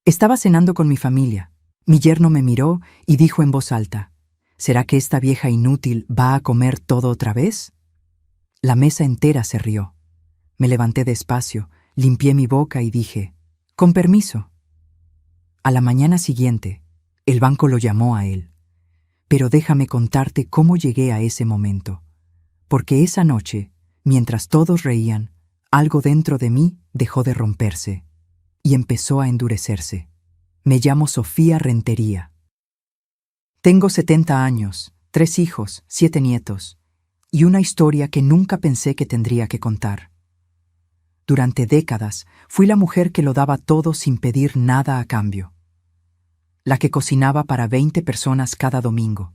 Estaba cenando con mi familia. Mi yerno me miró y dijo en voz alta: ¿será que esta vieja inútil va a comer todo otra vez? La mesa entera se rió. Me levanté despacio, limpié mi boca y dije: con permiso. A la mañana siguiente, el banco lo llamó a él. Pero déjame contarte cómo llegué a ese momento. Porque esa noche, mientras todos reían, algo dentro de mí dejó de romperse y empezó a endurecerse. Me llamo Sofía Rentería. Tengo 70 años, 3 hijos, 7 nietos, y una historia que nunca pensé que tendría que contar. Durante décadas fui la mujer que lo daba todo sin pedir nada a cambio. La que cocinaba para 20 personas cada domingo.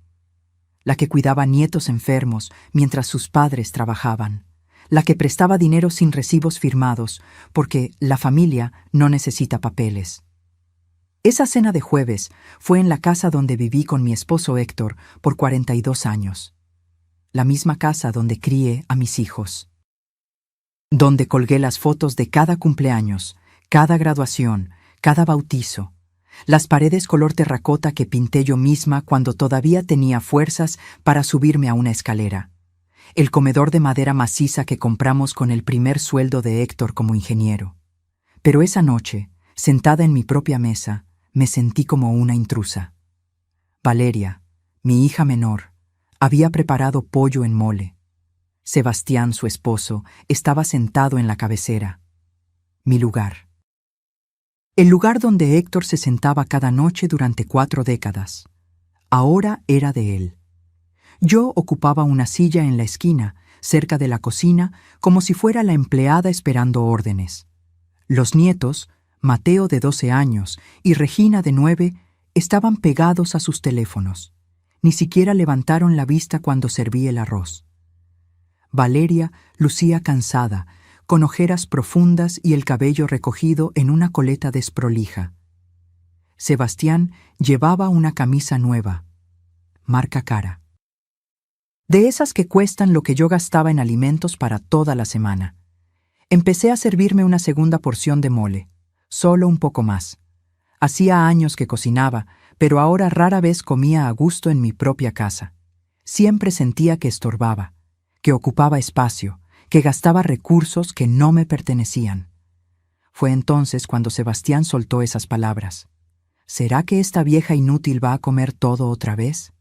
La que cuidaba nietos enfermos mientras sus padres trabajaban. La que prestaba dinero sin recibos firmados, porque la familia no necesita papeles. Esa cena de jueves fue en la casa donde viví con mi esposo Héctor por 42 años. La misma casa donde crié a mis hijos. Donde colgué las fotos de cada cumpleaños, cada graduación, cada bautizo. Las paredes color terracota que pinté yo misma cuando todavía tenía fuerzas para subirme a una escalera. El comedor de madera maciza que compramos con el primer sueldo de Héctor como ingeniero. Pero esa noche, sentada en mi propia mesa, me sentí como una intrusa. Valeria, mi hija menor, había preparado pollo en mole. Sebastián, su esposo, estaba sentado en la cabecera. Mi lugar. El lugar donde Héctor se sentaba cada noche durante 4 décadas. Ahora era de él. Yo ocupaba una silla en la esquina, cerca de la cocina, como si fuera la empleada esperando órdenes. Los nietos, Mateo de 12 años y Regina de 9, estaban pegados a sus teléfonos. Ni siquiera levantaron la vista cuando serví el arroz. Valeria lucía cansada, con ojeras profundas y el cabello recogido en una coleta desprolija. Sebastián llevaba una camisa nueva, marca cara. De esas que cuestan lo que yo gastaba en alimentos para toda la semana. Empecé a servirme una segunda porción de mole, solo un poco más. Hacía años que cocinaba, pero ahora rara vez comía a gusto en mi propia casa. Siempre sentía que estorbaba, que ocupaba espacio, que gastaba recursos que no me pertenecían. Fue entonces cuando Sebastián soltó esas palabras. ¿Será que esta vieja inútil va a comer todo otra vez?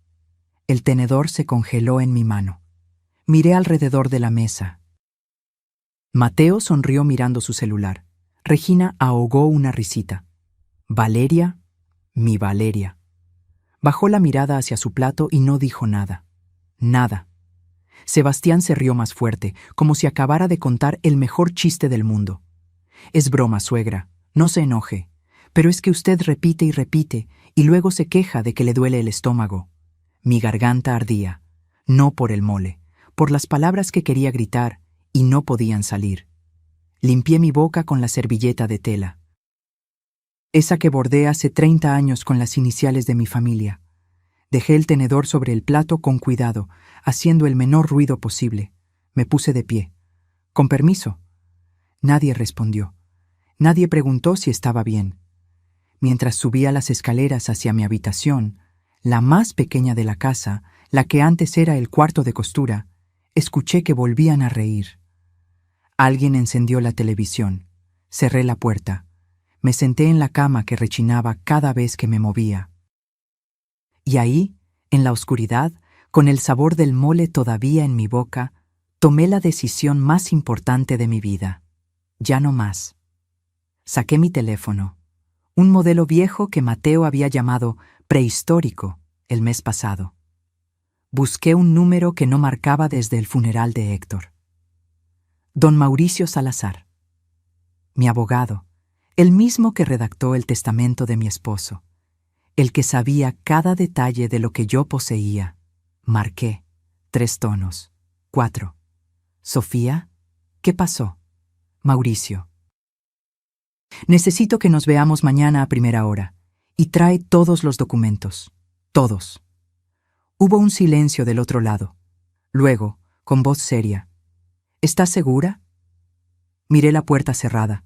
El tenedor se congeló en mi mano. Miré alrededor de la mesa. Mateo sonrió mirando su celular. Regina ahogó una risita. Valeria, mi Valeria. Bajó la mirada hacia su plato y no dijo nada. Nada. Sebastián se rió más fuerte, como si acabara de contar el mejor chiste del mundo. Es broma, suegra, no se enoje, pero es que usted repite y repite, y luego se queja de que le duele el estómago. Mi garganta ardía, no por el mole, por las palabras que quería gritar y no podían salir. Limpié mi boca con la servilleta de tela. Esa que bordé hace 30 años con las iniciales de mi familia. Dejé el tenedor sobre el plato con cuidado, haciendo el menor ruido posible. Me puse de pie. «Con permiso». Nadie respondió. Nadie preguntó si estaba bien. Mientras subía las escaleras hacia mi habitación, la más pequeña de la casa, la que antes era el cuarto de costura, escuché que volvían a reír. Alguien encendió la televisión. Cerré la puerta. Me senté en la cama que rechinaba cada vez que me movía. Y ahí, en la oscuridad, con el sabor del mole todavía en mi boca, tomé la decisión más importante de mi vida. Ya no más. Saqué mi teléfono, un modelo viejo que Mateo había llamado prehistórico el mes pasado. Busqué un número que no marcaba desde el funeral de Héctor. Don Mauricio Salazar. Mi abogado, el mismo que redactó el testamento de mi esposo. El que sabía cada detalle de lo que yo poseía. Marqué. 3 tonos. 4. Sofía, ¿qué pasó? Mauricio. Necesito que nos veamos mañana a primera hora. Y trae todos los documentos. Todos. Hubo un silencio del otro lado. Luego, con voz seria. ¿Estás segura? Miré la puerta cerrada.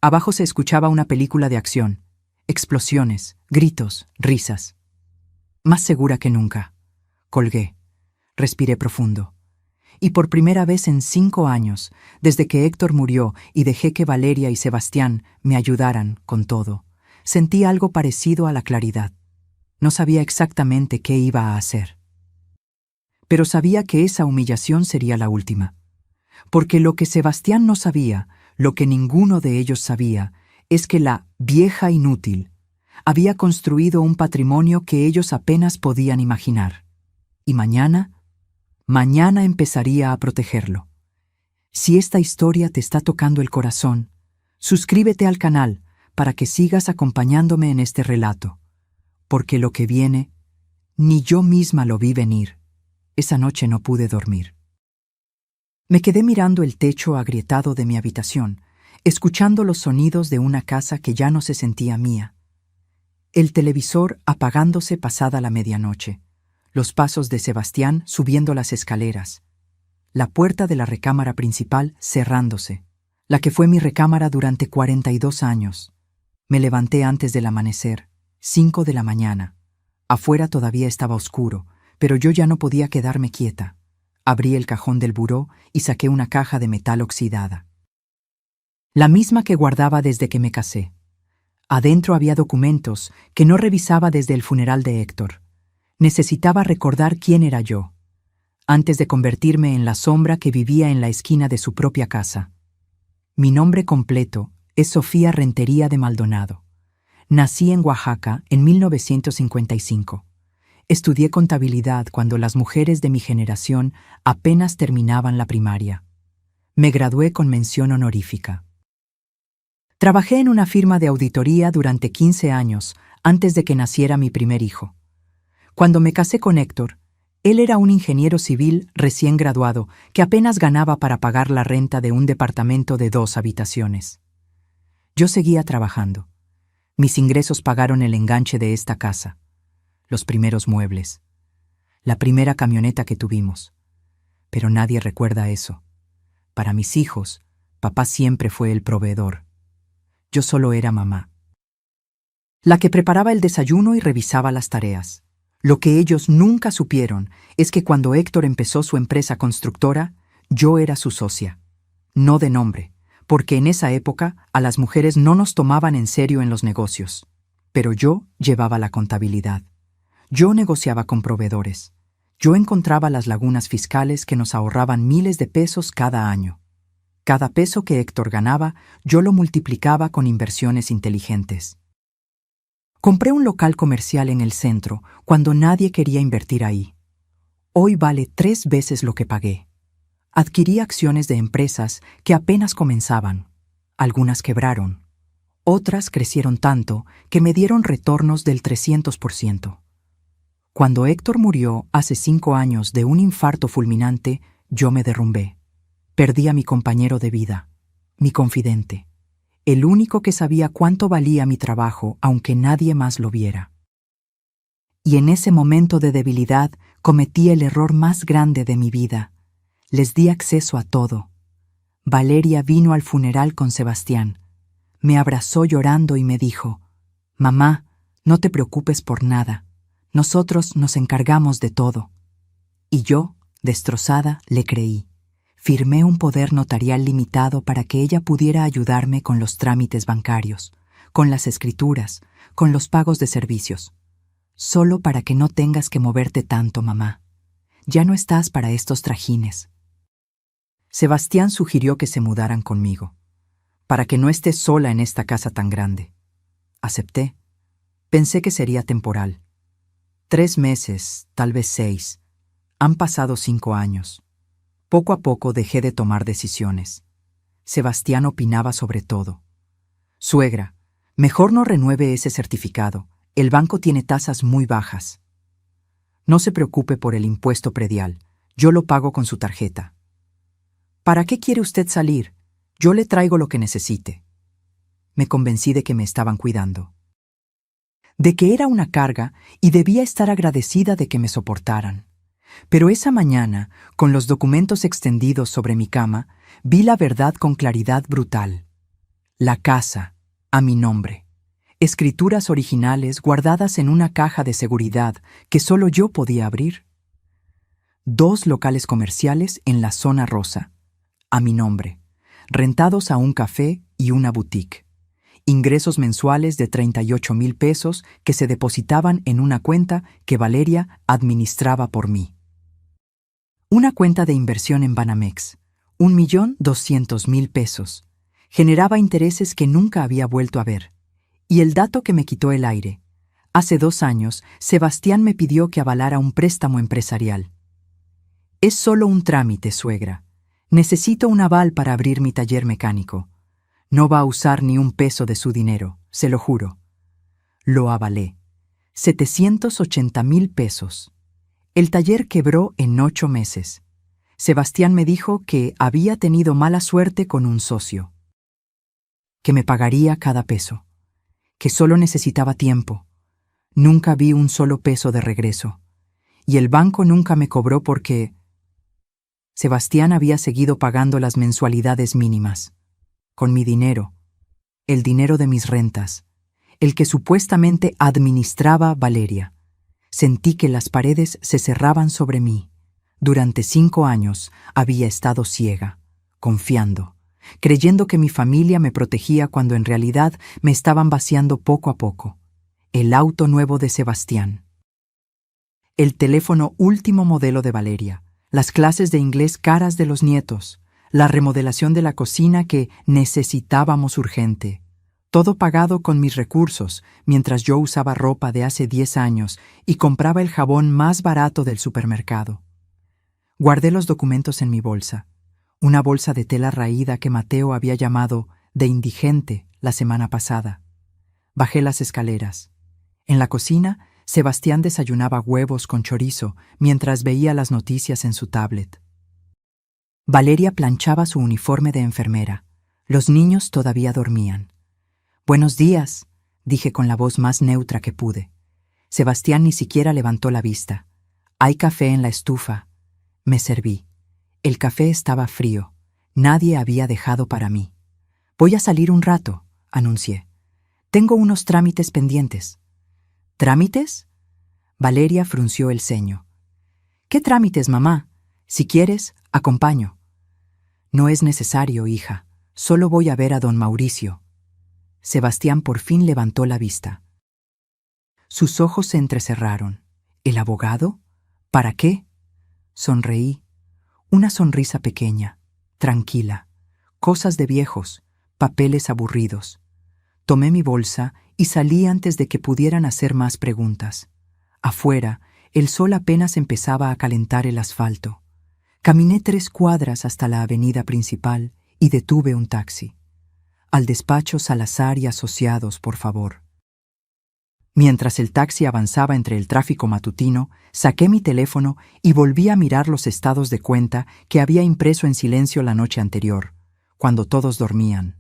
Abajo se escuchaba una película de acción. Explosiones, gritos, risas. Más segura que nunca. Colgué. Respiré profundo. Y por primera vez en 5 años, desde que Héctor murió y dejé que Valeria y Sebastián me ayudaran con todo, sentí algo parecido a la claridad. No sabía exactamente qué iba a hacer. Pero sabía que esa humillación sería la última. Porque lo que Sebastián no sabía, lo que ninguno de ellos sabía, es que la vieja inútil había construido un patrimonio que ellos apenas podían imaginar. Y mañana empezaría a protegerlo. Si esta historia te está tocando el corazón, suscríbete al canal para que sigas acompañándome en este relato, porque lo que viene, ni yo misma lo vi venir. Esa noche no pude dormir. Me quedé mirando el techo agrietado de mi habitación, escuchando los sonidos de una casa que ya no se sentía mía. El televisor apagándose pasada la medianoche, los pasos de Sebastián subiendo las escaleras, la puerta de la recámara principal cerrándose, la que fue mi recámara durante 42 años. Me levanté antes del amanecer, 5 de la mañana. Afuera todavía estaba oscuro, pero yo ya no podía quedarme quieta. Abrí el cajón del buró y saqué una caja de metal oxidada. La misma que guardaba desde que me casé. Adentro había documentos que no revisaba desde el funeral de Héctor. Necesitaba recordar quién era yo, antes de convertirme en la sombra que vivía en la esquina de su propia casa. Mi nombre completo es Sofía Rentería de Maldonado. Nací en Oaxaca en 1955. Estudié contabilidad cuando las mujeres de mi generación apenas terminaban la primaria. Me gradué con mención honorífica. Trabajé en una firma de auditoría durante 15 años antes de que naciera mi primer hijo. Cuando me casé con Héctor, él era un ingeniero civil recién graduado que apenas ganaba para pagar la renta de un departamento de 2 habitaciones. Yo seguía trabajando. Mis ingresos pagaron el enganche de esta casa, los primeros muebles, la primera camioneta que tuvimos. Pero nadie recuerda eso. Para mis hijos, papá siempre fue el proveedor. Yo solo era mamá. La que preparaba el desayuno y revisaba las tareas. Lo que ellos nunca supieron es que cuando Héctor empezó su empresa constructora, yo era su socia. No de nombre, porque en esa época a las mujeres no nos tomaban en serio en los negocios. Pero yo llevaba la contabilidad. Yo negociaba con proveedores. Yo encontraba las lagunas fiscales que nos ahorraban miles de pesos cada año. Cada peso que Héctor ganaba, yo lo multiplicaba con inversiones inteligentes. Compré un local comercial en el centro cuando nadie quería invertir ahí. Hoy vale 3 veces lo que pagué. Adquirí acciones de empresas que apenas comenzaban. Algunas quebraron. Otras crecieron tanto que me dieron retornos del 300%. Cuando Héctor murió hace 5 años de un infarto fulminante, yo me derrumbé. Perdí a mi compañero de vida, mi confidente, el único que sabía cuánto valía mi trabajo aunque nadie más lo viera. Y en ese momento de debilidad cometí el error más grande de mi vida. Les di acceso a todo. Valeria vino al funeral con Sebastián. Me abrazó llorando y me dijo: «Mamá, no te preocupes por nada. Nosotros nos encargamos de todo». Y yo, destrozada, le creí. Firmé un poder notarial limitado para que ella pudiera ayudarme con los trámites bancarios, con las escrituras, con los pagos de servicios. Solo para que no tengas que moverte tanto, mamá. Ya no estás para estos trajines. Sebastián sugirió que se mudaran conmigo, para que no esté sola en esta casa tan grande. Acepté. Pensé que sería temporal. 3 meses, tal vez 6. Han pasado 5 años. Poco a poco dejé de tomar decisiones. Sebastián opinaba sobre todo. «Suegra, mejor no renueve ese certificado. El banco tiene tasas muy bajas». «No se preocupe por el impuesto predial. Yo lo pago con su tarjeta». «¿Para qué quiere usted salir? Yo le traigo lo que necesite». Me convencí de que me estaban cuidando. De que era una carga y debía estar agradecida de que me soportaran. Pero esa mañana, con los documentos extendidos sobre mi cama, vi la verdad con claridad brutal. La casa, a mi nombre. escrituras originales guardadas en una caja de seguridad que solo yo podía abrir. 2 locales comerciales en la zona rosa, a mi nombre, rentados a un café y una boutique. Ingresos mensuales de 38,000 pesos que se depositaban en una cuenta que Valeria administraba por mí. Una cuenta de inversión en Banamex, 1,200,000 pesos. Generaba intereses que nunca había vuelto a ver. Y el dato que me quitó el aire. Hace 2 años, Sebastián me pidió que avalara un préstamo empresarial. Es solo un trámite, suegra. Necesito un aval para abrir mi taller mecánico. No va a usar ni un peso de su dinero, se lo juro. Lo avalé. 780,000 pesos. El taller quebró en 8 meses. Sebastián me dijo que había tenido mala suerte con un socio. Que me pagaría cada peso. Que solo necesitaba tiempo. Nunca vi un solo peso de regreso. Y el banco nunca me cobró porque Sebastián había seguido pagando las mensualidades mínimas. Con mi dinero. El dinero de mis rentas. El que supuestamente administraba Valeria. Sentí que las paredes se cerraban sobre mí. Durante 5 años había estado ciega, confiando, creyendo que mi familia me protegía cuando en realidad me estaban vaciando poco a poco. El auto nuevo de Sebastián. El teléfono último modelo de Valeria. Las clases de inglés caras de los nietos. La remodelación de la cocina que necesitábamos urgente. Todo pagado con mis recursos, mientras yo usaba ropa de hace 10 años y compraba el jabón más barato del supermercado. Guardé los documentos en mi bolsa, una bolsa de tela raída que Mateo había llamado de indigente la semana pasada. Bajé las escaleras. En la cocina, Sebastián desayunaba huevos con chorizo mientras veía las noticias en su tablet. Valeria planchaba su uniforme de enfermera. Los niños todavía dormían. «Buenos días», dije con la voz más neutra que pude. Sebastián ni siquiera levantó la vista. «Hay café en la estufa». Me serví. El café estaba frío. Nadie había dejado para mí. «Voy a salir un rato», anuncié. «Tengo unos trámites pendientes». «¿Trámites?» Valeria frunció el ceño. «¿Qué trámites, mamá? Si quieres, acompaño». «No es necesario, hija. Solo voy a ver a don Mauricio». Sebastián por fin levantó la vista. Sus ojos se entrecerraron. ¿El abogado? ¿Para qué? Sonreí. Una sonrisa pequeña, tranquila. Cosas de viejos, papeles aburridos. Tomé mi bolsa y salí antes de que pudieran hacer más preguntas. Afuera, el sol apenas empezaba a calentar el asfalto. Caminé 3 cuadras hasta la avenida principal y detuve un taxi. «Al despacho Salazar y Asociados, por favor». Mientras el taxi avanzaba entre el tráfico matutino, saqué mi teléfono y volví a mirar los estados de cuenta que había impreso en silencio la noche anterior, cuando todos dormían.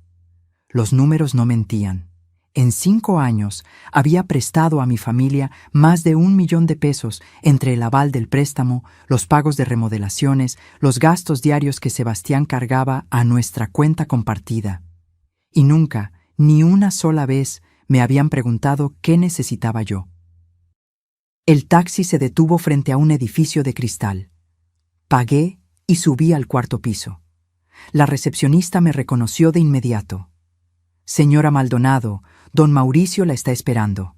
Los números no mentían. En 5 años había prestado a mi familia más de 1,000,000 de pesos entre el aval del préstamo, los pagos de remodelaciones, los gastos diarios que Sebastián cargaba a nuestra cuenta compartida. Y nunca, ni una sola vez, me habían preguntado qué necesitaba yo. El taxi se detuvo frente a un edificio de cristal. Pagué y subí al 4º piso. La recepcionista me reconoció de inmediato. «Señora Maldonado, don Mauricio la está esperando».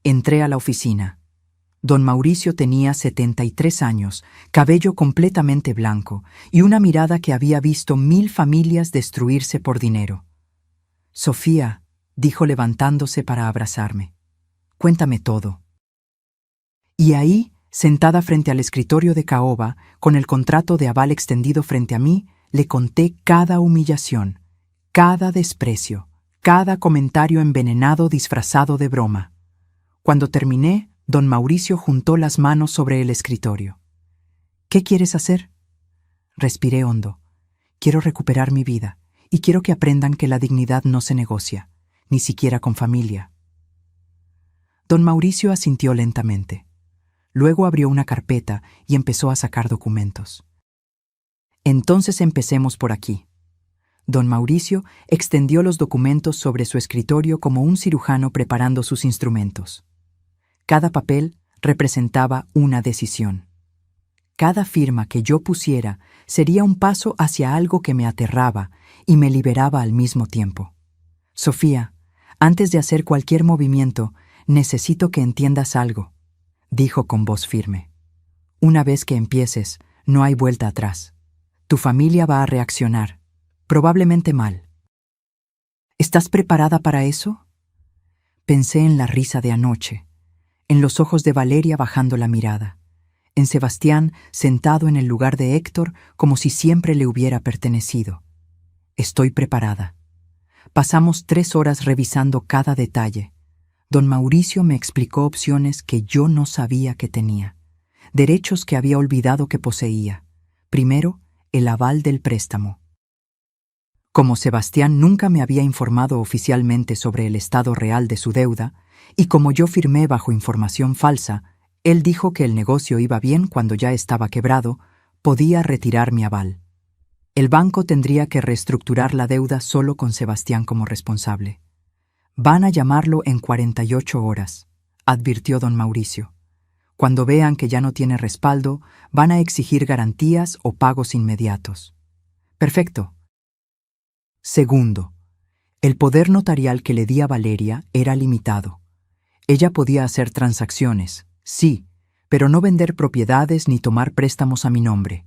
Entré a la oficina. Don Mauricio tenía 73 años, cabello completamente blanco y una mirada que había visto 1000 familias destruirse por dinero. «Sofía», dijo levantándose para abrazarme. «Cuéntame todo». Y ahí, sentada frente al escritorio de caoba, con el contrato de aval extendido frente a mí, le conté cada humillación, cada desprecio, cada comentario envenenado disfrazado de broma. Cuando terminé, don Mauricio juntó las manos sobre el escritorio. «¿Qué quieres hacer?» Respiré hondo. «Quiero recuperar mi vida. Y quiero que aprendan que la dignidad no se negocia, ni siquiera con familia». Don Mauricio asintió lentamente. Luego abrió una carpeta y empezó a sacar documentos. «Entonces empecemos por aquí. Don Mauricio extendió los documentos sobre su escritorio como un cirujano preparando sus instrumentos. Cada papel representaba una decisión. Cada firma que yo pusiera sería un paso hacia algo que me aterraba y me liberaba al mismo tiempo. Sofía, antes de hacer cualquier movimiento, necesito que entiendas algo, dijo con voz firme. Una vez que empieces, no hay vuelta atrás. Tu familia va a reaccionar, probablemente mal. ¿Estás preparada para eso? Pensé en la risa de anoche, en los ojos de Valeria bajando la mirada, en Sebastián sentado en el lugar de Héctor como si siempre le hubiera pertenecido. Estoy preparada. Pasamos 3 horas revisando cada detalle. Don Mauricio me explicó opciones que yo no sabía que tenía, derechos que había olvidado que poseía. Primero, el aval del préstamo. Como Sebastián nunca me había informado oficialmente sobre el estado real de su deuda, y como yo firmé bajo información falsa, él dijo que el negocio iba bien cuando ya estaba quebrado, podía retirar mi aval. El banco tendría que reestructurar la deuda solo con Sebastián como responsable. Van a llamarlo en 48 horas, advirtió don Mauricio. Cuando vean que ya no tiene respaldo, van a exigir garantías o pagos inmediatos. Perfecto. Segundo, el poder notarial que le di a Valeria era limitado. Ella podía hacer transacciones, sí, pero no vender propiedades ni tomar préstamos a mi nombre.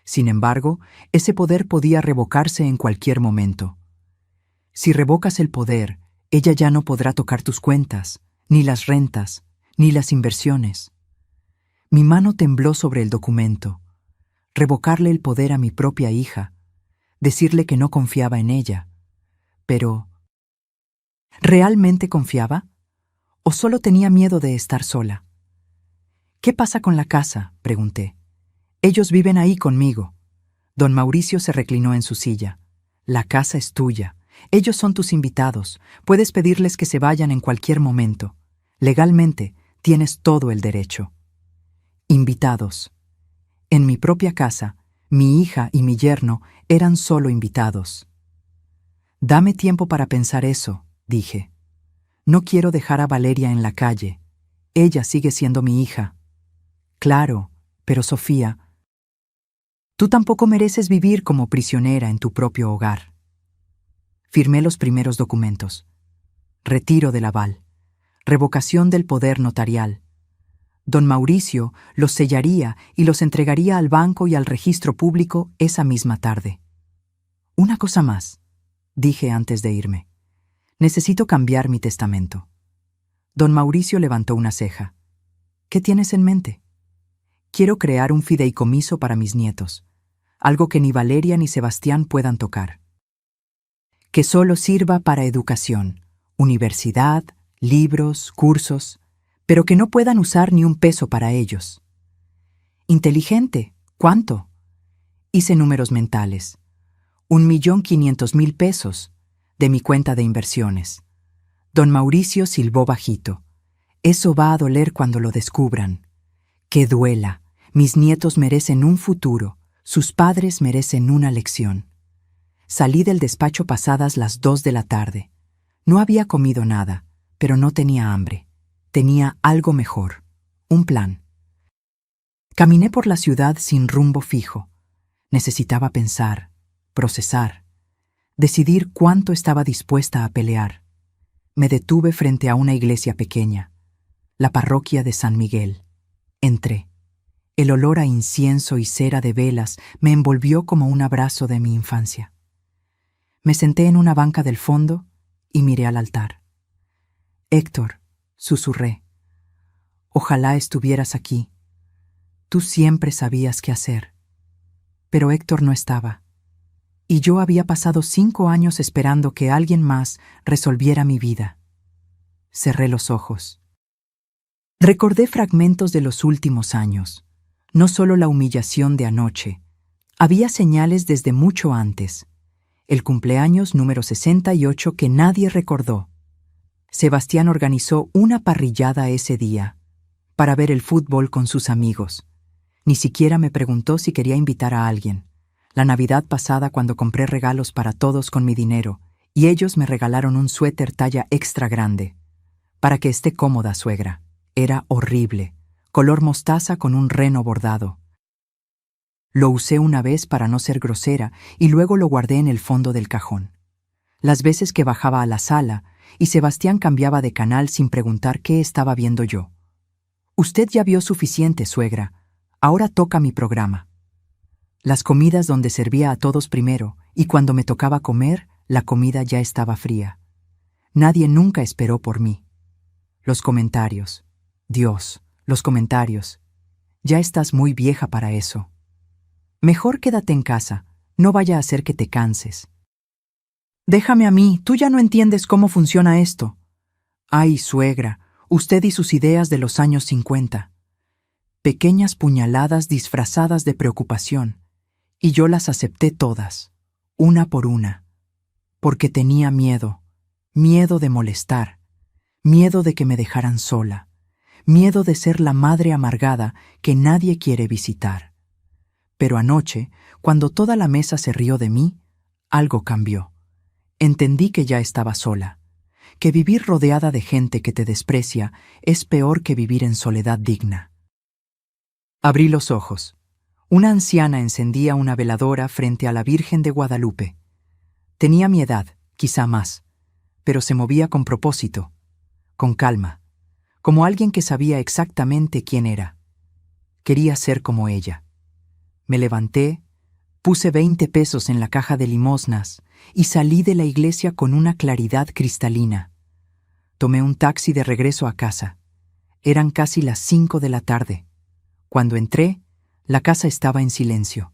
Sin embargo, ese poder podía revocarse en cualquier momento. Si revocas el poder, ella ya no podrá tocar tus cuentas, ni las rentas, ni las inversiones. Mi mano tembló sobre el documento. Revocarle el poder a mi propia hija, decirle que no confiaba en ella. Pero, ¿realmente confiaba? ¿O solo tenía miedo de estar sola? ¿Qué pasa con la casa?, pregunté. Ellos viven ahí conmigo. Don Mauricio se reclinó en su silla. La casa es tuya. Ellos son tus invitados. Puedes pedirles que se vayan en cualquier momento. Legalmente, tienes todo el derecho. Invitados. En mi propia casa, mi hija y mi yerno eran solo invitados. Dame tiempo para pensar eso, dije. No quiero dejar a Valeria en la calle. Ella sigue siendo mi hija. Claro, pero Sofía, tú tampoco mereces vivir como prisionera en tu propio hogar. Firmé los primeros documentos. Retiro del aval. Revocación del poder notarial. Don Mauricio los sellaría y los entregaría al banco y al registro público esa misma tarde. Una cosa más, dije antes de irme. Necesito cambiar mi testamento. Don Mauricio levantó una ceja. ¿Qué tienes en mente? Quiero crear un fideicomiso para mis nietos, algo que ni Valeria ni Sebastián puedan tocar. Que solo sirva para educación, universidad, libros, cursos, pero que no puedan usar ni un peso para ellos. Inteligente, ¿cuánto? Hice números mentales. 1.500.000 pesos de mi cuenta de inversiones. Don Mauricio silbó bajito. Eso va a doler cuando lo descubran. Que duela. Mis nietos merecen un futuro. Sus padres merecen una lección. Salí del despacho pasadas las 2 de la tarde. No había comido nada, pero no tenía hambre. Tenía algo mejor. Un plan. Caminé por la ciudad sin rumbo fijo. Necesitaba pensar, procesar, decidir cuánto estaba dispuesta a pelear. Me detuve frente a una iglesia pequeña, la parroquia de San Miguel. Entré. El olor a incienso y cera de velas me envolvió como un abrazo de mi infancia. Me senté en una banca del fondo y miré al altar. Héctor, susurré, ojalá estuvieras aquí. Tú siempre sabías qué hacer. Pero Héctor no estaba. Y yo había pasado 5 años esperando que alguien más resolviera mi vida. Cerré los ojos. Recordé fragmentos de los últimos años. No solo la humillación de anoche. Había señales desde mucho antes. El cumpleaños número 68 que nadie recordó. Sebastián organizó una parrillada ese día para ver el fútbol con sus amigos. Ni siquiera me preguntó si quería invitar a alguien. La Navidad pasada cuando compré regalos para todos con mi dinero, y ellos me regalaron un suéter talla extra grande. Para que esté cómoda, suegra. Era horrible, color mostaza con un reno bordado. Lo usé una vez para no ser grosera y luego lo guardé en el fondo del cajón. Las veces que bajaba a la sala y Sebastián cambiaba de canal sin preguntar qué estaba viendo yo. Usted ya vio suficiente, suegra. Ahora toca mi programa. Las comidas donde servía a todos primero y cuando me tocaba comer, la comida ya estaba fría. Nadie nunca esperó por mí. Los comentarios. Dios, los comentarios. Ya estás muy vieja para eso. Mejor quédate en casa, no vaya a ser que te canses. Déjame a mí, tú ya no entiendes cómo funciona esto. Ay, suegra, usted y sus ideas de los años 50. Pequeñas puñaladas disfrazadas de preocupación, y yo las acepté todas, una por una, porque tenía miedo, miedo de molestar, miedo de que me dejaran sola, miedo de ser la madre amargada que nadie quiere visitar. Pero anoche, cuando toda la mesa se rió de mí, algo cambió. Entendí que ya estaba sola, que vivir rodeada de gente que te desprecia es peor que vivir en soledad digna. Abrí los ojos. Una anciana encendía una veladora frente a la Virgen de Guadalupe. Tenía mi edad, quizá más, pero se movía con propósito, con calma, como alguien que sabía exactamente quién era. Quería ser como ella. Me levanté, puse 20 pesos en la caja de limosnas y salí de la iglesia con una claridad cristalina. Tomé un taxi de regreso a casa. Eran casi las 5 de la tarde. Cuando entré, la casa estaba en silencio.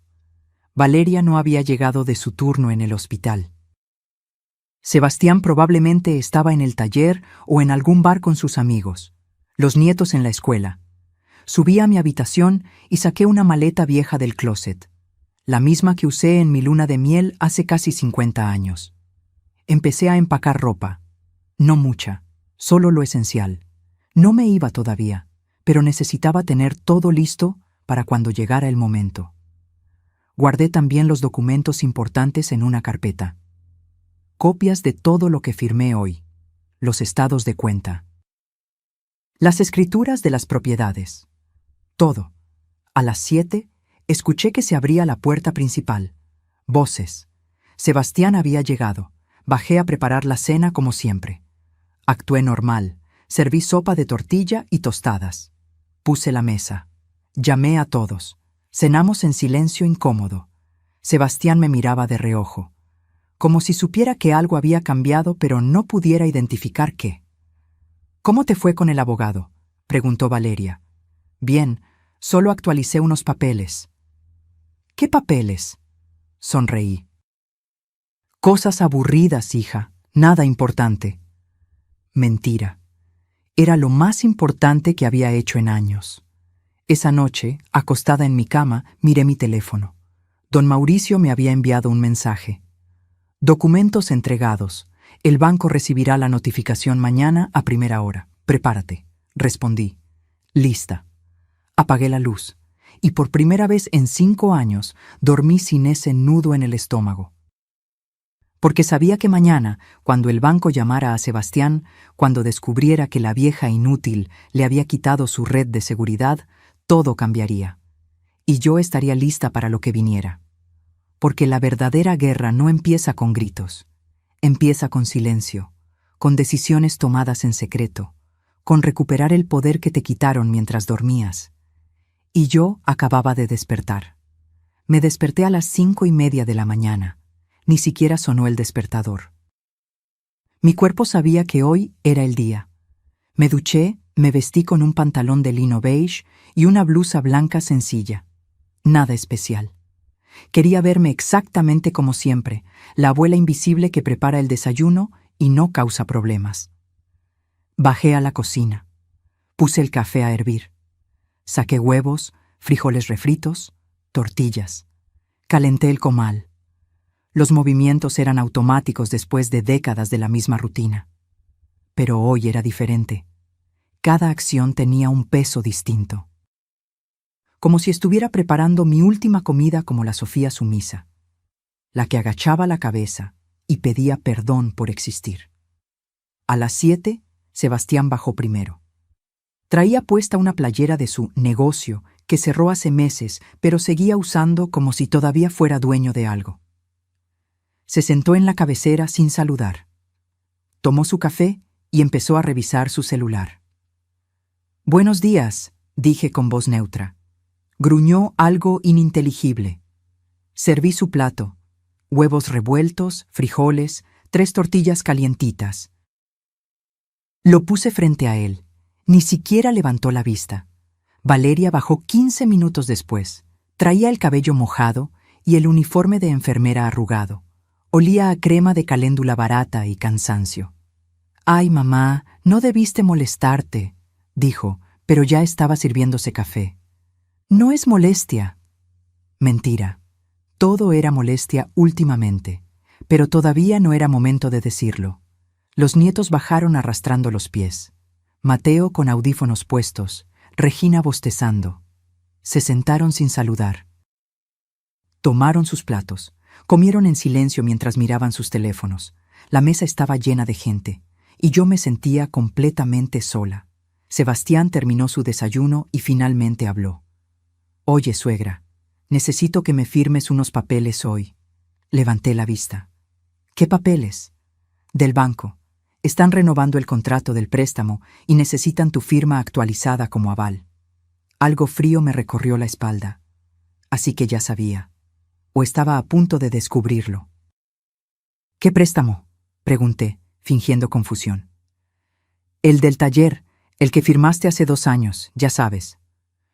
Valeria no había llegado de su turno en el hospital. Sebastián probablemente estaba en el taller o en algún bar con sus amigos, los nietos en la escuela. Subí a mi habitación y saqué una maleta vieja del closet, la misma que usé en mi luna de miel hace casi 50 años. Empecé a empacar ropa. No mucha, solo lo esencial. No me iba todavía, pero necesitaba tener todo listo para cuando llegara el momento. Guardé también los documentos importantes en una carpeta. Copias de todo lo que firmé hoy, los estados de cuenta. Las escrituras de las propiedades. Todo. A las 7, escuché que se abría la puerta principal. Voces. Sebastián había llegado. Bajé a preparar la cena como siempre. Actué normal. Serví sopa de tortilla y tostadas. Puse la mesa. Llamé a todos. Cenamos en silencio incómodo. Sebastián me miraba de reojo, como si supiera que algo había cambiado pero no pudiera identificar qué. ¿Cómo te fue con el abogado?, preguntó Valeria. Bien, solo actualicé unos papeles. ¿Qué papeles?, sonreí. Cosas aburridas, hija, nada importante. Mentira. Era lo más importante que había hecho en años. Esa noche, acostada en mi cama, miré mi teléfono. Don Mauricio me había enviado un mensaje. Documentos entregados. El banco recibirá la notificación mañana a primera hora. Prepárate. Respondí. Lista. Apagué la luz. Y por primera vez en 5 años, dormí sin ese nudo en el estómago. Porque sabía que mañana, cuando el banco llamara a Sebastián, cuando descubriera que la vieja inútil le había quitado su red de seguridad, todo cambiaría. Y yo estaría lista para lo que viniera. Porque la verdadera guerra no empieza con gritos. Empieza con silencio, con decisiones tomadas en secreto, con recuperar el poder que te quitaron mientras dormías. Y yo acababa de despertar. Me desperté a las 5:30 de la mañana. Ni siquiera sonó el despertador. Mi cuerpo sabía que hoy era el día. Me duché, me vestí con un pantalón de lino beige y una blusa blanca sencilla. Nada especial. Quería verme exactamente como siempre, la abuela invisible que prepara el desayuno y no causa problemas. Bajé a la cocina. Puse el café a hervir. Saqué huevos, frijoles refritos, tortillas. Calenté el comal. Los movimientos eran automáticos después de décadas de la misma rutina. Pero hoy era diferente. Cada acción tenía un peso distinto. Como si estuviera preparando mi última comida como la Sofía sumisa. la que agachaba la cabeza y pedía perdón por existir. A las 7, Sebastián bajó primero. Traía puesta una playera de su negocio que cerró hace meses, pero seguía usando como si todavía fuera dueño de algo. Se sentó en la cabecera sin saludar. Tomó su café y empezó a revisar su celular. «Buenos días», dije con voz neutra. Gruñó algo ininteligible. Serví su plato: huevos revueltos, frijoles, 3 tortillas calientitas. Lo puse frente a él. Ni siquiera levantó la vista. Valeria bajó 15 minutos después. Traía el cabello mojado y el uniforme de enfermera arrugado. Olía a crema de caléndula barata y cansancio. «Ay, mamá, no debiste molestarte», dijo, pero ya estaba sirviéndose café. «No es molestia». Mentira. Todo era molestia últimamente, pero todavía no era momento de decirlo. Los nietos bajaron arrastrando los pies. Mateo con audífonos puestos, Regina bostezando. Se sentaron sin saludar. Tomaron sus platos, comieron en silencio mientras miraban sus teléfonos. La mesa estaba llena de gente, y yo me sentía completamente sola. Sebastián terminó su desayuno y finalmente habló. «Oye, suegra, necesito que me firmes unos papeles hoy». Levanté la vista. «¿Qué papeles?» «Del banco. Están renovando el contrato del préstamo y necesitan tu firma actualizada como aval». Algo frío me recorrió la espalda. Así que ya sabía, o estaba a punto de descubrirlo. «¿Qué préstamo?», pregunté, fingiendo confusión. «El del taller, el que firmaste hace 2 años, ya sabes».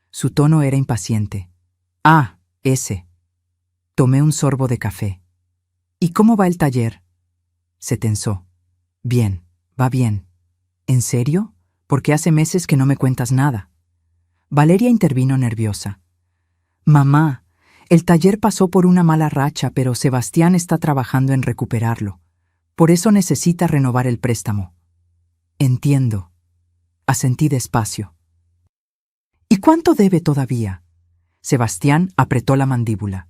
Su tono era impaciente. «Ah, ese». Tomé un sorbo de café. «¿Y cómo va el taller?». Se tensó. «Bien, va bien». «¿En serio? Porque hace meses que no me cuentas nada». Valeria intervino nerviosa. «Mamá, el taller pasó por una mala racha, pero Sebastián está trabajando en recuperarlo. Por eso necesita renovar el préstamo». «Entiendo». Asentí despacio. «¿Y cuánto debe todavía?». Sebastián apretó la mandíbula.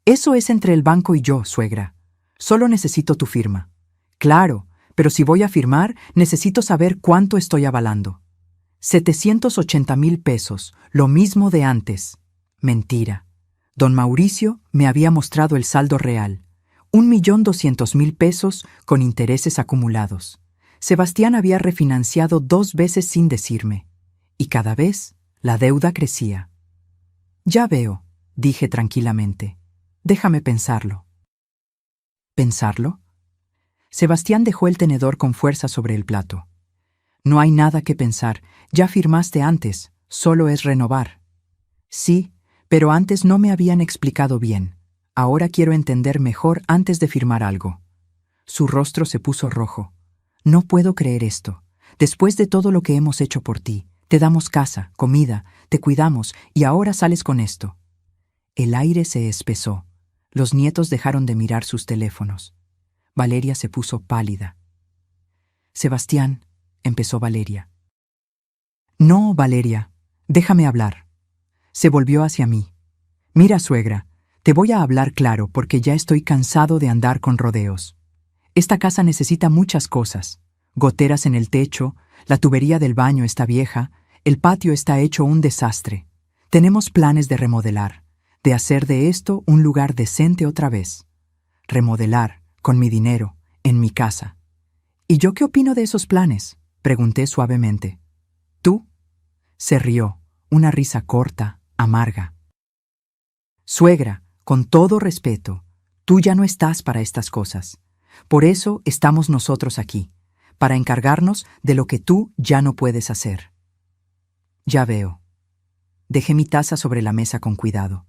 «Eso es entre el banco y yo, suegra. Solo necesito tu firma». «Claro, pero si voy a firmar, necesito saber cuánto estoy avalando». 780,000 pesos, lo mismo de antes». Mentira. Don Mauricio me había mostrado el saldo real. 1,200,000 pesos con intereses acumulados. Sebastián había refinanciado 2 veces sin decirme. Y cada vez la deuda crecía. «Ya veo», dije tranquilamente. «Déjame pensarlo». ¿Pensarlo? Sebastián dejó el tenedor con fuerza sobre el plato. «No hay nada que pensar. Ya firmaste antes. Solo es renovar». «Sí, pero antes no me habían explicado bien. Ahora quiero entender mejor antes de firmar algo». Su rostro se puso rojo. «No puedo creer esto. Después de todo lo que hemos hecho por ti, te damos casa, comida, te cuidamos y ahora sales con esto». El aire se espesó. Los nietos dejaron de mirar sus teléfonos. Valeria se puso pálida. «Sebastián», empezó Valeria. «No, Valeria, déjame hablar». Se volvió hacia mí. «Mira, suegra, te voy a hablar claro porque ya estoy cansado de andar con rodeos. Esta casa necesita muchas cosas. Goteras en el techo, la tubería del baño está vieja, el patio está hecho un desastre. Tenemos planes de remodelar, de hacer de esto un lugar decente otra vez. Remodelar, con mi dinero, en mi casa». «¿Y yo qué opino de esos planes?», pregunté suavemente. «¿Tú?». Se rió, una risa corta, amarga. «Suegra, con todo respeto, tú ya no estás para estas cosas. Por eso estamos nosotros aquí, para encargarnos de lo que tú ya no puedes hacer». «Ya veo». Dejé mi taza sobre la mesa con cuidado.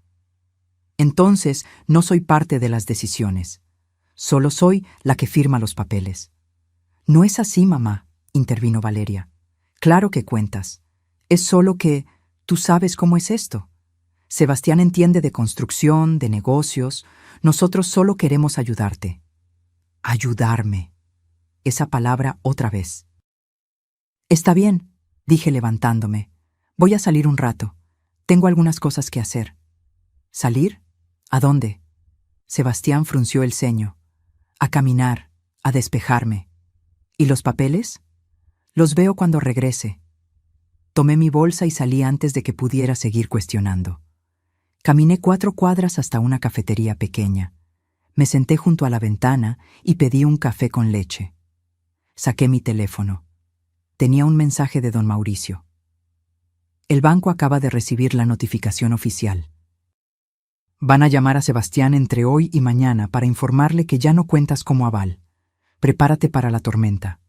«Entonces no soy parte de las decisiones. Solo soy la que firma los papeles». «No es así, mamá», intervino Valeria. «Claro que cuentas. Es solo que tú sabes cómo es esto. Sebastián entiende de construcción, de negocios. Nosotros solo queremos ayudarte». «Ayudarme». Esa palabra otra vez. «Está bien», dije levantándome. «Voy a salir un rato. Tengo algunas cosas que hacer». «¿Salir? ¿A dónde?». Sebastián frunció el ceño. A caminar, a despejarme. ¿Y los papeles? Los veo cuando regrese. Tomé mi bolsa y salí antes de que pudiera seguir cuestionando. Caminé 4 cuadras hasta una cafetería pequeña. Me senté junto a la ventana y pedí un café con leche. Saqué mi teléfono. Tenía un mensaje de don Mauricio. El banco acaba de recibir la notificación oficial. Van a llamar a Sebastián entre hoy y mañana para informarle que ya no cuentas como aval. Prepárate para la tormenta.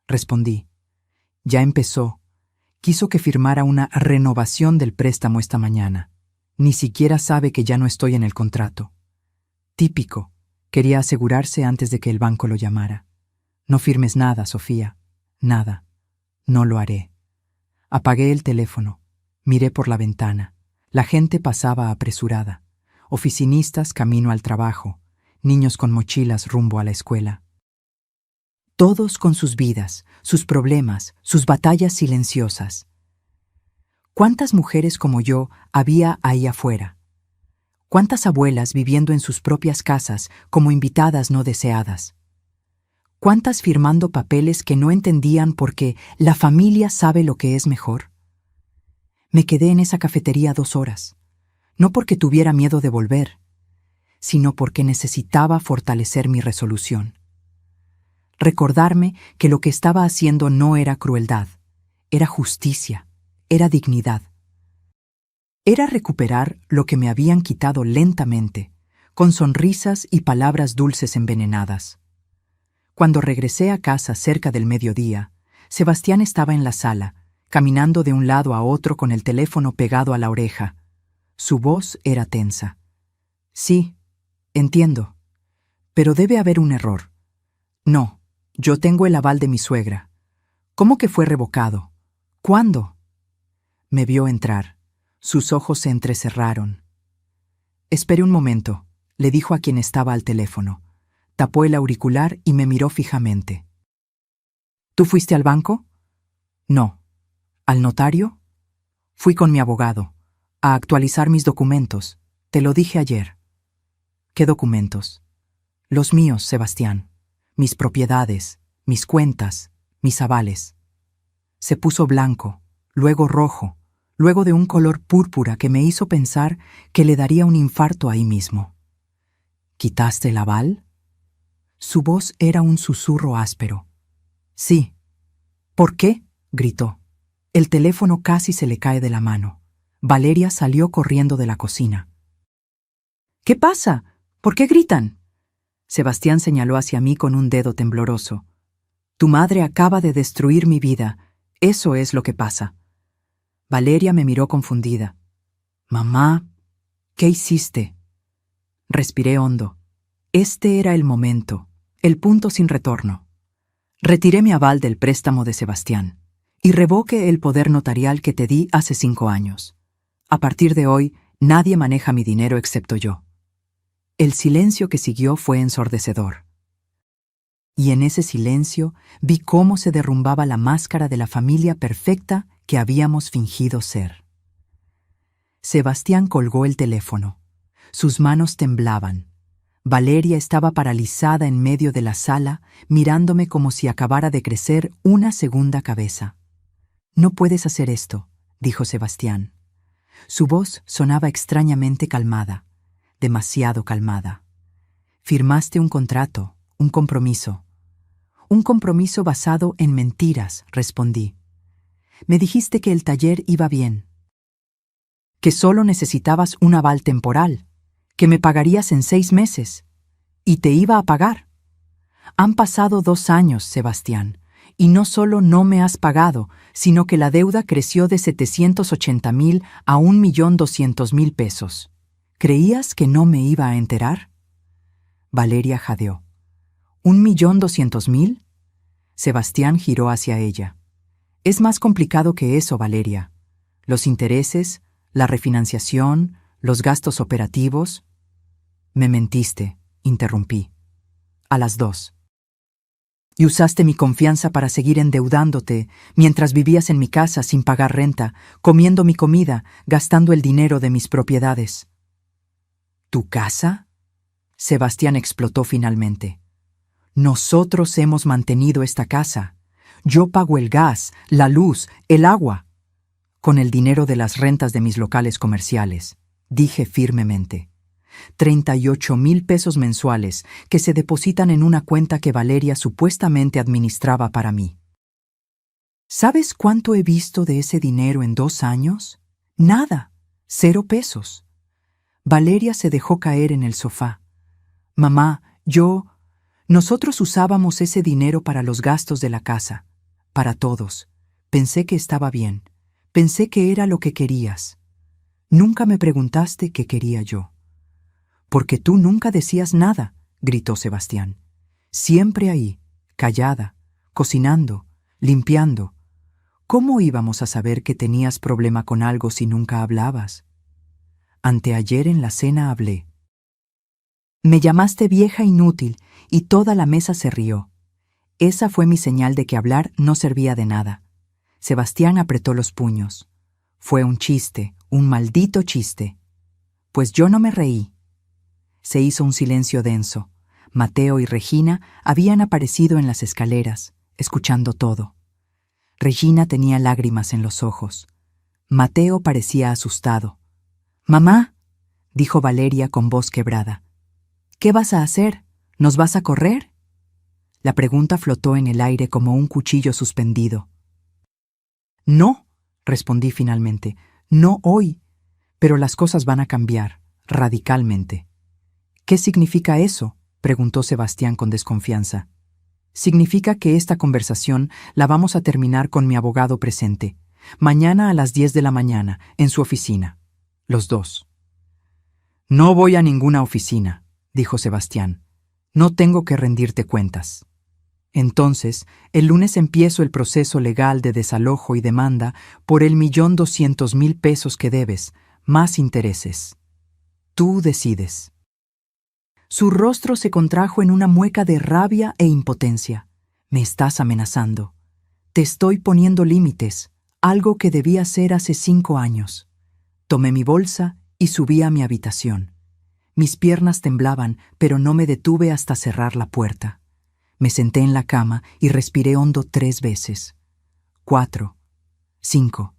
Respondí. Ya empezó. Quiso que firmara una renovación del préstamo esta mañana. Ni siquiera sabe que ya no estoy en el contrato. Típico. Quería asegurarse antes de que el banco lo llamara. No firmes nada, Sofía. Nada. No lo haré. Apagué el teléfono. Miré por la ventana. La gente pasaba apresurada. Oficinistas camino al trabajo. Niños con mochilas rumbo a la escuela. Todos con sus vidas, sus problemas, sus batallas silenciosas. ¿Cuántas mujeres como yo había ahí afuera? ¿Cuántas abuelas viviendo en sus propias casas como invitadas no deseadas? ¿Cuántas firmando papeles que no entendían porque la familia sabe lo que es mejor? Me quedé en esa cafetería 2 horas, no porque tuviera miedo de volver, sino porque necesitaba fortalecer mi resolución. Recordarme que lo que estaba haciendo no era crueldad, era justicia, era dignidad. Era recuperar lo que me habían quitado lentamente, con sonrisas y palabras dulces envenenadas. Cuando regresé a casa cerca del mediodía, Sebastián estaba en la sala, caminando de un lado a otro con el teléfono pegado a la oreja. Su voz era tensa. Sí, entiendo. Pero debe haber un error. No, yo tengo el aval de mi suegra. ¿Cómo que fue revocado? ¿Cuándo? Me vio entrar. Sus ojos se entrecerraron. Espere un momento, le dijo a quien estaba al teléfono. Tapó el auricular y me miró fijamente. ¿Tú fuiste al banco? No. ¿Al notario? Fui con mi abogado, a actualizar mis documentos. Te lo dije ayer. ¿Qué documentos? Los míos, Sebastián. Mis propiedades, mis cuentas, mis avales. Se puso blanco, luego rojo, luego de un color púrpura que me hizo pensar que le daría un infarto ahí mismo. ¿Quitaste el aval? Su voz era un susurro áspero. Sí. ¿Por qué? Gritó. El teléfono casi se le cae de la mano. Valeria salió corriendo de la cocina. ¿Qué pasa? ¿Por qué gritan? Sebastián señaló hacia mí con un dedo tembloroso. Tu madre acaba de destruir mi vida. Eso es lo que pasa. Valeria me miró confundida. Mamá, ¿qué hiciste? Respiré hondo. Este era el momento, el punto sin retorno. Retiré mi aval del préstamo de Sebastián y revoqué el poder notarial que te di hace 5 años. A partir de hoy, nadie maneja mi dinero excepto yo. El silencio que siguió fue ensordecedor. Y en ese silencio vi cómo se derrumbaba la máscara de la familia perfecta que habíamos fingido ser. Sebastián colgó el teléfono. Sus manos temblaban. Valeria estaba paralizada en medio de la sala, mirándome como si acabara de crecer una segunda cabeza. No puedes hacer esto, dijo Sebastián. Su voz sonaba extrañamente calmada, demasiado calmada. Firmaste un contrato, un compromiso. Un compromiso basado en mentiras, respondí. Me dijiste que el taller iba bien, que solo necesitabas un aval temporal, que me pagarías en 6 meses, y te iba a pagar. Han pasado 2 años, Sebastián, y no solo no me has pagado, sino que la deuda creció de 780,000 a 1,200,000 pesos. ¿Creías que no me iba a enterar? Valeria jadeó. ¿1,200,000? Sebastián giró hacia ella. Es más complicado que eso, Valeria. Los intereses, la refinanciación, los gastos operativos. Me mentiste, interrumpí. A las 2. Y usaste mi confianza para seguir endeudándote mientras vivías en mi casa sin pagar renta, comiendo mi comida, gastando el dinero de mis propiedades. ¿Tu casa? Sebastián explotó finalmente. Nosotros hemos mantenido esta casa. Yo pago el gas, la luz, el agua. Con el dinero de las rentas de mis locales comerciales, dije firmemente. 38,000 pesos mensuales que se depositan en una cuenta que Valeria supuestamente administraba para mí. ¿Sabes cuánto he visto de ese dinero en 2 años? Nada, 0 pesos. Valeria se dejó caer en el sofá. Mamá, nosotros usábamos ese dinero para los gastos de la casa, para todos. Pensé que estaba bien. Pensé que era lo que querías. Nunca me preguntaste qué quería yo. Porque tú nunca decías nada, gritó Sebastián. Siempre ahí, callada, cocinando, limpiando. ¿Cómo íbamos a saber que tenías problema con algo si nunca hablabas? Anteayer en la cena hablé. Me llamaste vieja inútil y toda la mesa se rió. Esa fue mi señal de que hablar no servía de nada. Sebastián apretó los puños. Fue un chiste, un maldito chiste. Pues yo no me reí. Se hizo un silencio denso. Mateo y Regina habían aparecido en las escaleras, escuchando todo. Regina tenía lágrimas en los ojos. Mateo parecía asustado. «Mamá», dijo Valeria con voz quebrada. «¿Qué vas a hacer? ¿Nos vas a correr?» La pregunta flotó en el aire como un cuchillo suspendido. «No», respondí finalmente, «no hoy, pero las cosas van a cambiar, radicalmente». «¿Qué significa eso?», preguntó Sebastián con desconfianza. «Significa que esta conversación la vamos a terminar con mi abogado presente, mañana a las 10 de la mañana, en su oficina. Los dos». «No voy a ninguna oficina», dijo Sebastián. «No tengo que rendirte cuentas». Entonces, el lunes empiezo el proceso legal de desalojo y demanda por el 1.200.000 pesos que debes, más intereses. Tú decides. Su rostro se contrajo en una mueca de rabia e impotencia. Me estás amenazando. Te estoy poniendo límites, algo que debí hacer hace 5 años. Tomé mi bolsa y subí a mi habitación. Mis piernas temblaban, pero no me detuve hasta cerrar la puerta. Me senté en la cama y respiré hondo 3 veces. 4, 5.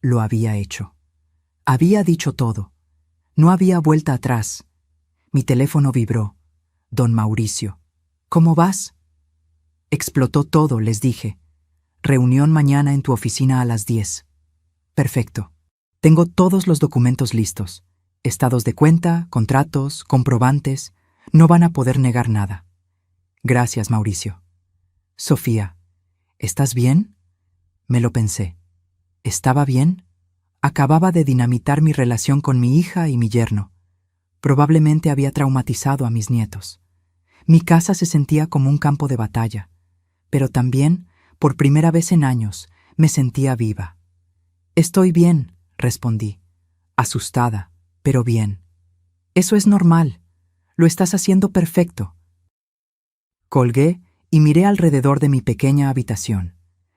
Lo había hecho. Había dicho todo. No había vuelta atrás. Mi teléfono vibró. Don Mauricio. ¿Cómo vas? Explotó todo, les dije. Reunión mañana en tu oficina a las 10. Perfecto. Tengo todos los documentos listos. Estados de cuenta, contratos, comprobantes. No van a poder negar nada. Gracias, Mauricio. Sofía, ¿estás bien? Me lo pensé. ¿Estaba bien? Acababa de dinamitar mi relación con mi hija y mi yerno. Probablemente había traumatizado a mis nietos. Mi casa se sentía como un campo de batalla, pero también, por primera vez en años, me sentía viva. Estoy bien, respondí, asustada, pero bien. Eso es normal. Lo estás haciendo perfecto. Colgué y miré alrededor de mi pequeña habitación.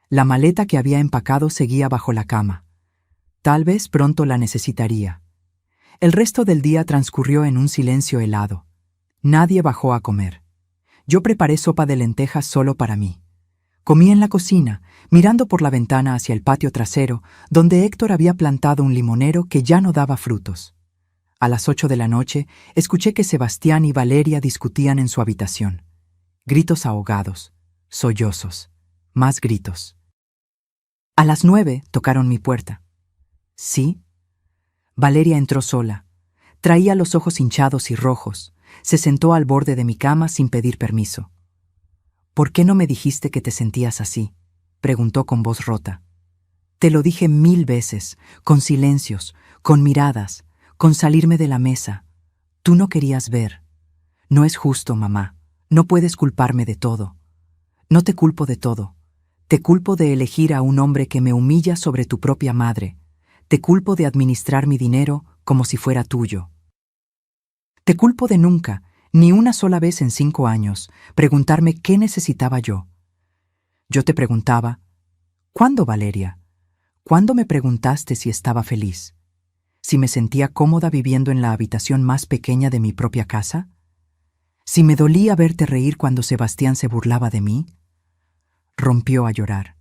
La maleta que había empacado seguía bajo la cama. Tal vez pronto la necesitaría. El resto del día transcurrió en un silencio helado. Nadie bajó a comer. Yo preparé sopa de lentejas solo para mí. Comí en la cocina, mirando por la ventana hacia el patio trasero, donde Héctor había plantado un limonero que ya no daba frutos. A las 8 de la noche, escuché que Sebastián y Valeria discutían en su habitación. Gritos ahogados, sollozos, más gritos. A las 9 tocaron mi puerta. ¿Sí? Valeria entró sola. Traía los ojos hinchados y rojos. Se sentó al borde de mi cama sin pedir permiso. «¿Por qué no me dijiste que te sentías así?», preguntó con voz rota. «Te lo dije 1000 veces, con silencios, con miradas, con salirme de la mesa. Tú no querías ver. No es justo, mamá. No puedes culparme de todo. No te culpo de todo. Te culpo de elegir a un hombre que me humilla sobre tu propia madre. Te culpo de administrar mi dinero como si fuera tuyo. Te culpo de nunca, ni una sola vez en 5 años, preguntarme qué necesitaba yo. Yo te preguntaba, ¿cuándo, Valeria? ¿Cuándo me preguntaste si estaba feliz? ¿Si me sentía cómoda viviendo en la habitación más pequeña de mi propia casa? Si me dolía verte reír cuando Sebastián se burlaba de mí, rompió a llorar.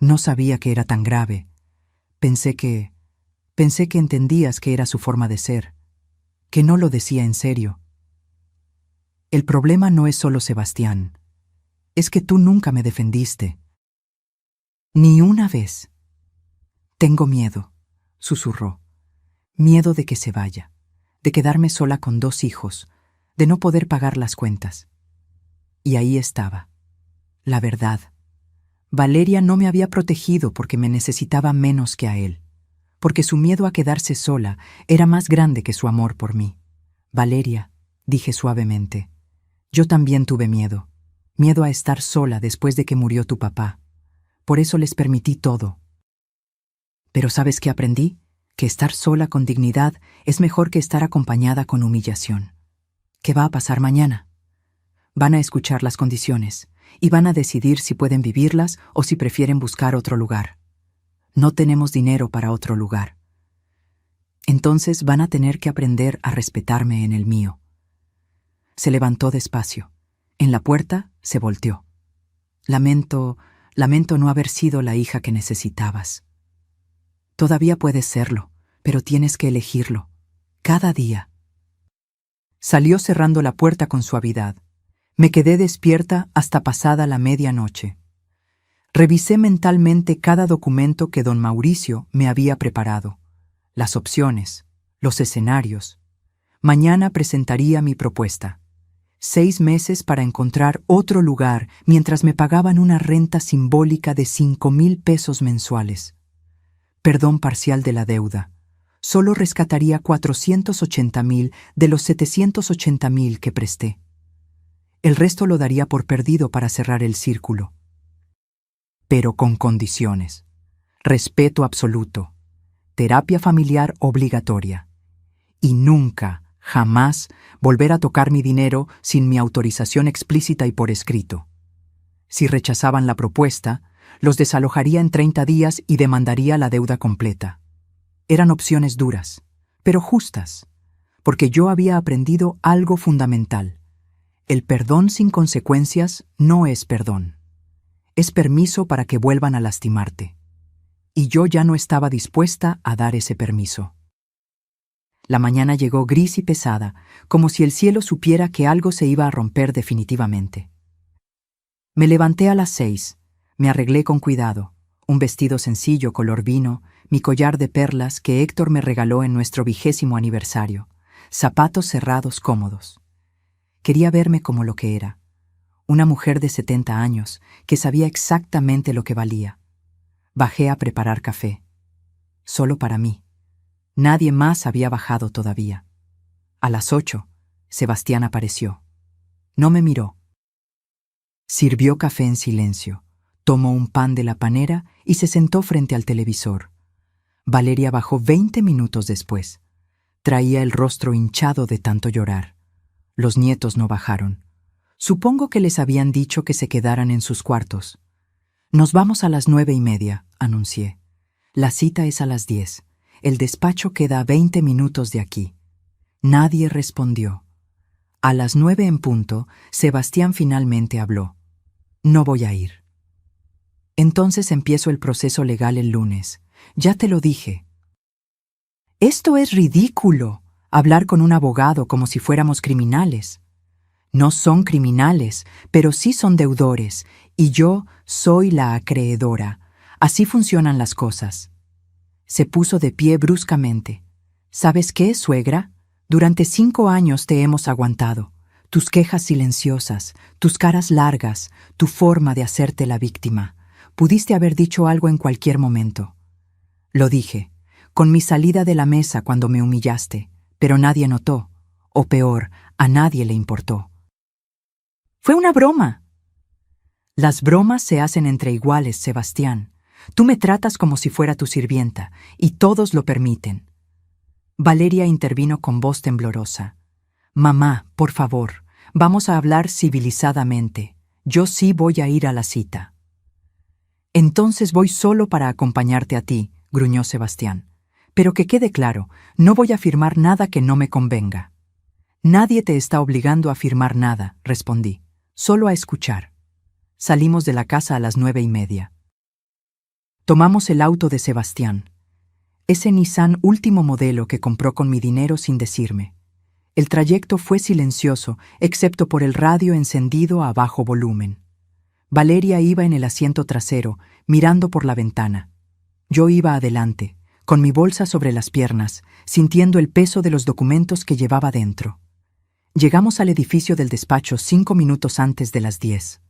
No sabía que era tan grave. Pensé que entendías que era su forma de ser, que no lo decía en serio. El problema no es solo Sebastián, es que tú nunca me defendiste. Ni una vez. Tengo miedo, susurró. Miedo de que se vaya, de quedarme sola con 2 hijos, de no poder pagar las cuentas. Y ahí estaba, la verdad. Valeria no me había protegido porque me necesitaba menos que a él, porque su miedo a quedarse sola era más grande que su amor por mí. Valeria, dije suavemente, yo también tuve miedo, miedo a estar sola después de que murió tu papá. Por eso les permití todo. Pero ¿sabes qué aprendí? Que estar sola con dignidad es mejor que estar acompañada con humillación. ¿Qué va a pasar mañana? Van a escuchar las condiciones y van a decidir si pueden vivirlas o si prefieren buscar otro lugar. No tenemos dinero para otro lugar. Entonces van a tener que aprender a respetarme en el mío. Se levantó despacio. En la puerta se volteó. Lamento no haber sido la hija que necesitabas. Todavía puedes serlo, pero tienes que elegirlo. Cada día. Salió cerrando la puerta con suavidad. Me quedé despierta hasta pasada la medianoche. Revisé mentalmente cada documento que don Mauricio me había preparado, las opciones, los escenarios. Mañana presentaría mi propuesta. 6 meses para encontrar otro lugar mientras me pagaban una renta simbólica de 5,000 pesos mensuales. Perdón parcial de la deuda. Solo rescataría 480,000 de los 780,000 que presté. El resto lo daría por perdido para cerrar el círculo. Pero con condiciones. Respeto absoluto. Terapia familiar obligatoria. Y nunca, jamás, volver a tocar mi dinero sin mi autorización explícita y por escrito. Si rechazaban la propuesta, los desalojaría en 30 días y demandaría la deuda completa. Eran opciones duras, pero justas, porque yo había aprendido algo fundamental. El perdón sin consecuencias no es perdón. Es permiso para que vuelvan a lastimarte. Y yo ya no estaba dispuesta a dar ese permiso. La mañana llegó gris y pesada, como si el cielo supiera que algo se iba a romper definitivamente. Me levanté a las 6, me arreglé con cuidado, un vestido sencillo color vino, mi collar de perlas que Héctor me regaló en nuestro 20º aniversario, zapatos cerrados cómodos. Quería verme como lo que era, una mujer de 70 años que sabía exactamente lo que valía. Bajé a preparar café, solo para mí. Nadie más había bajado todavía. A las 8, Sebastián apareció. No me miró. Sirvió café en silencio, tomó un pan de la panera y se sentó frente al televisor. Valeria bajó 20 minutos después. Traía el rostro hinchado de tanto llorar. Los nietos no bajaron. Supongo que les habían dicho que se quedaran en sus cuartos. Nos vamos a las 9:30, anuncié. La cita es a las 10. El despacho queda a 20 minutos de aquí. Nadie respondió. A las 9 en punto, Sebastián finalmente habló. No voy a ir. Entonces empiezo el proceso legal el lunes. Ya te lo dije. Esto es ridículo, hablar con un abogado como si fuéramos criminales. No son criminales, pero sí son deudores, y yo soy la acreedora. Así funcionan las cosas. Se puso de pie bruscamente. ¿Sabes qué, suegra? Durante 5 años te hemos aguantado. Tus quejas silenciosas, tus caras largas, tu forma de hacerte la víctima. Pudiste haber dicho algo en cualquier momento. Lo dije, con mi salida de la mesa cuando me humillaste, pero nadie notó, o peor, a nadie le importó. Fue una broma. Las bromas se hacen entre iguales, Sebastián. Tú me tratas como si fuera tu sirvienta, y todos lo permiten. Valeria intervino con voz temblorosa. Mamá, por favor, vamos a hablar civilizadamente. Yo sí voy a ir a la cita. Entonces voy solo para acompañarte a ti, gruñó Sebastián. Pero que quede claro, no voy a firmar nada que no me convenga. Nadie te está obligando a firmar nada, respondí, solo a escuchar. Salimos de la casa a las 9:30. Tomamos el auto de Sebastián, ese Nissan último modelo que compró con mi dinero sin decirme. El trayecto fue silencioso, excepto por el radio encendido a bajo volumen. Valeria iba en el asiento trasero, mirando por la ventana. Yo iba adelante, con mi bolsa sobre las piernas, sintiendo el peso de los documentos que llevaba dentro. Llegamos al edificio del despacho 5 minutos antes de las 10.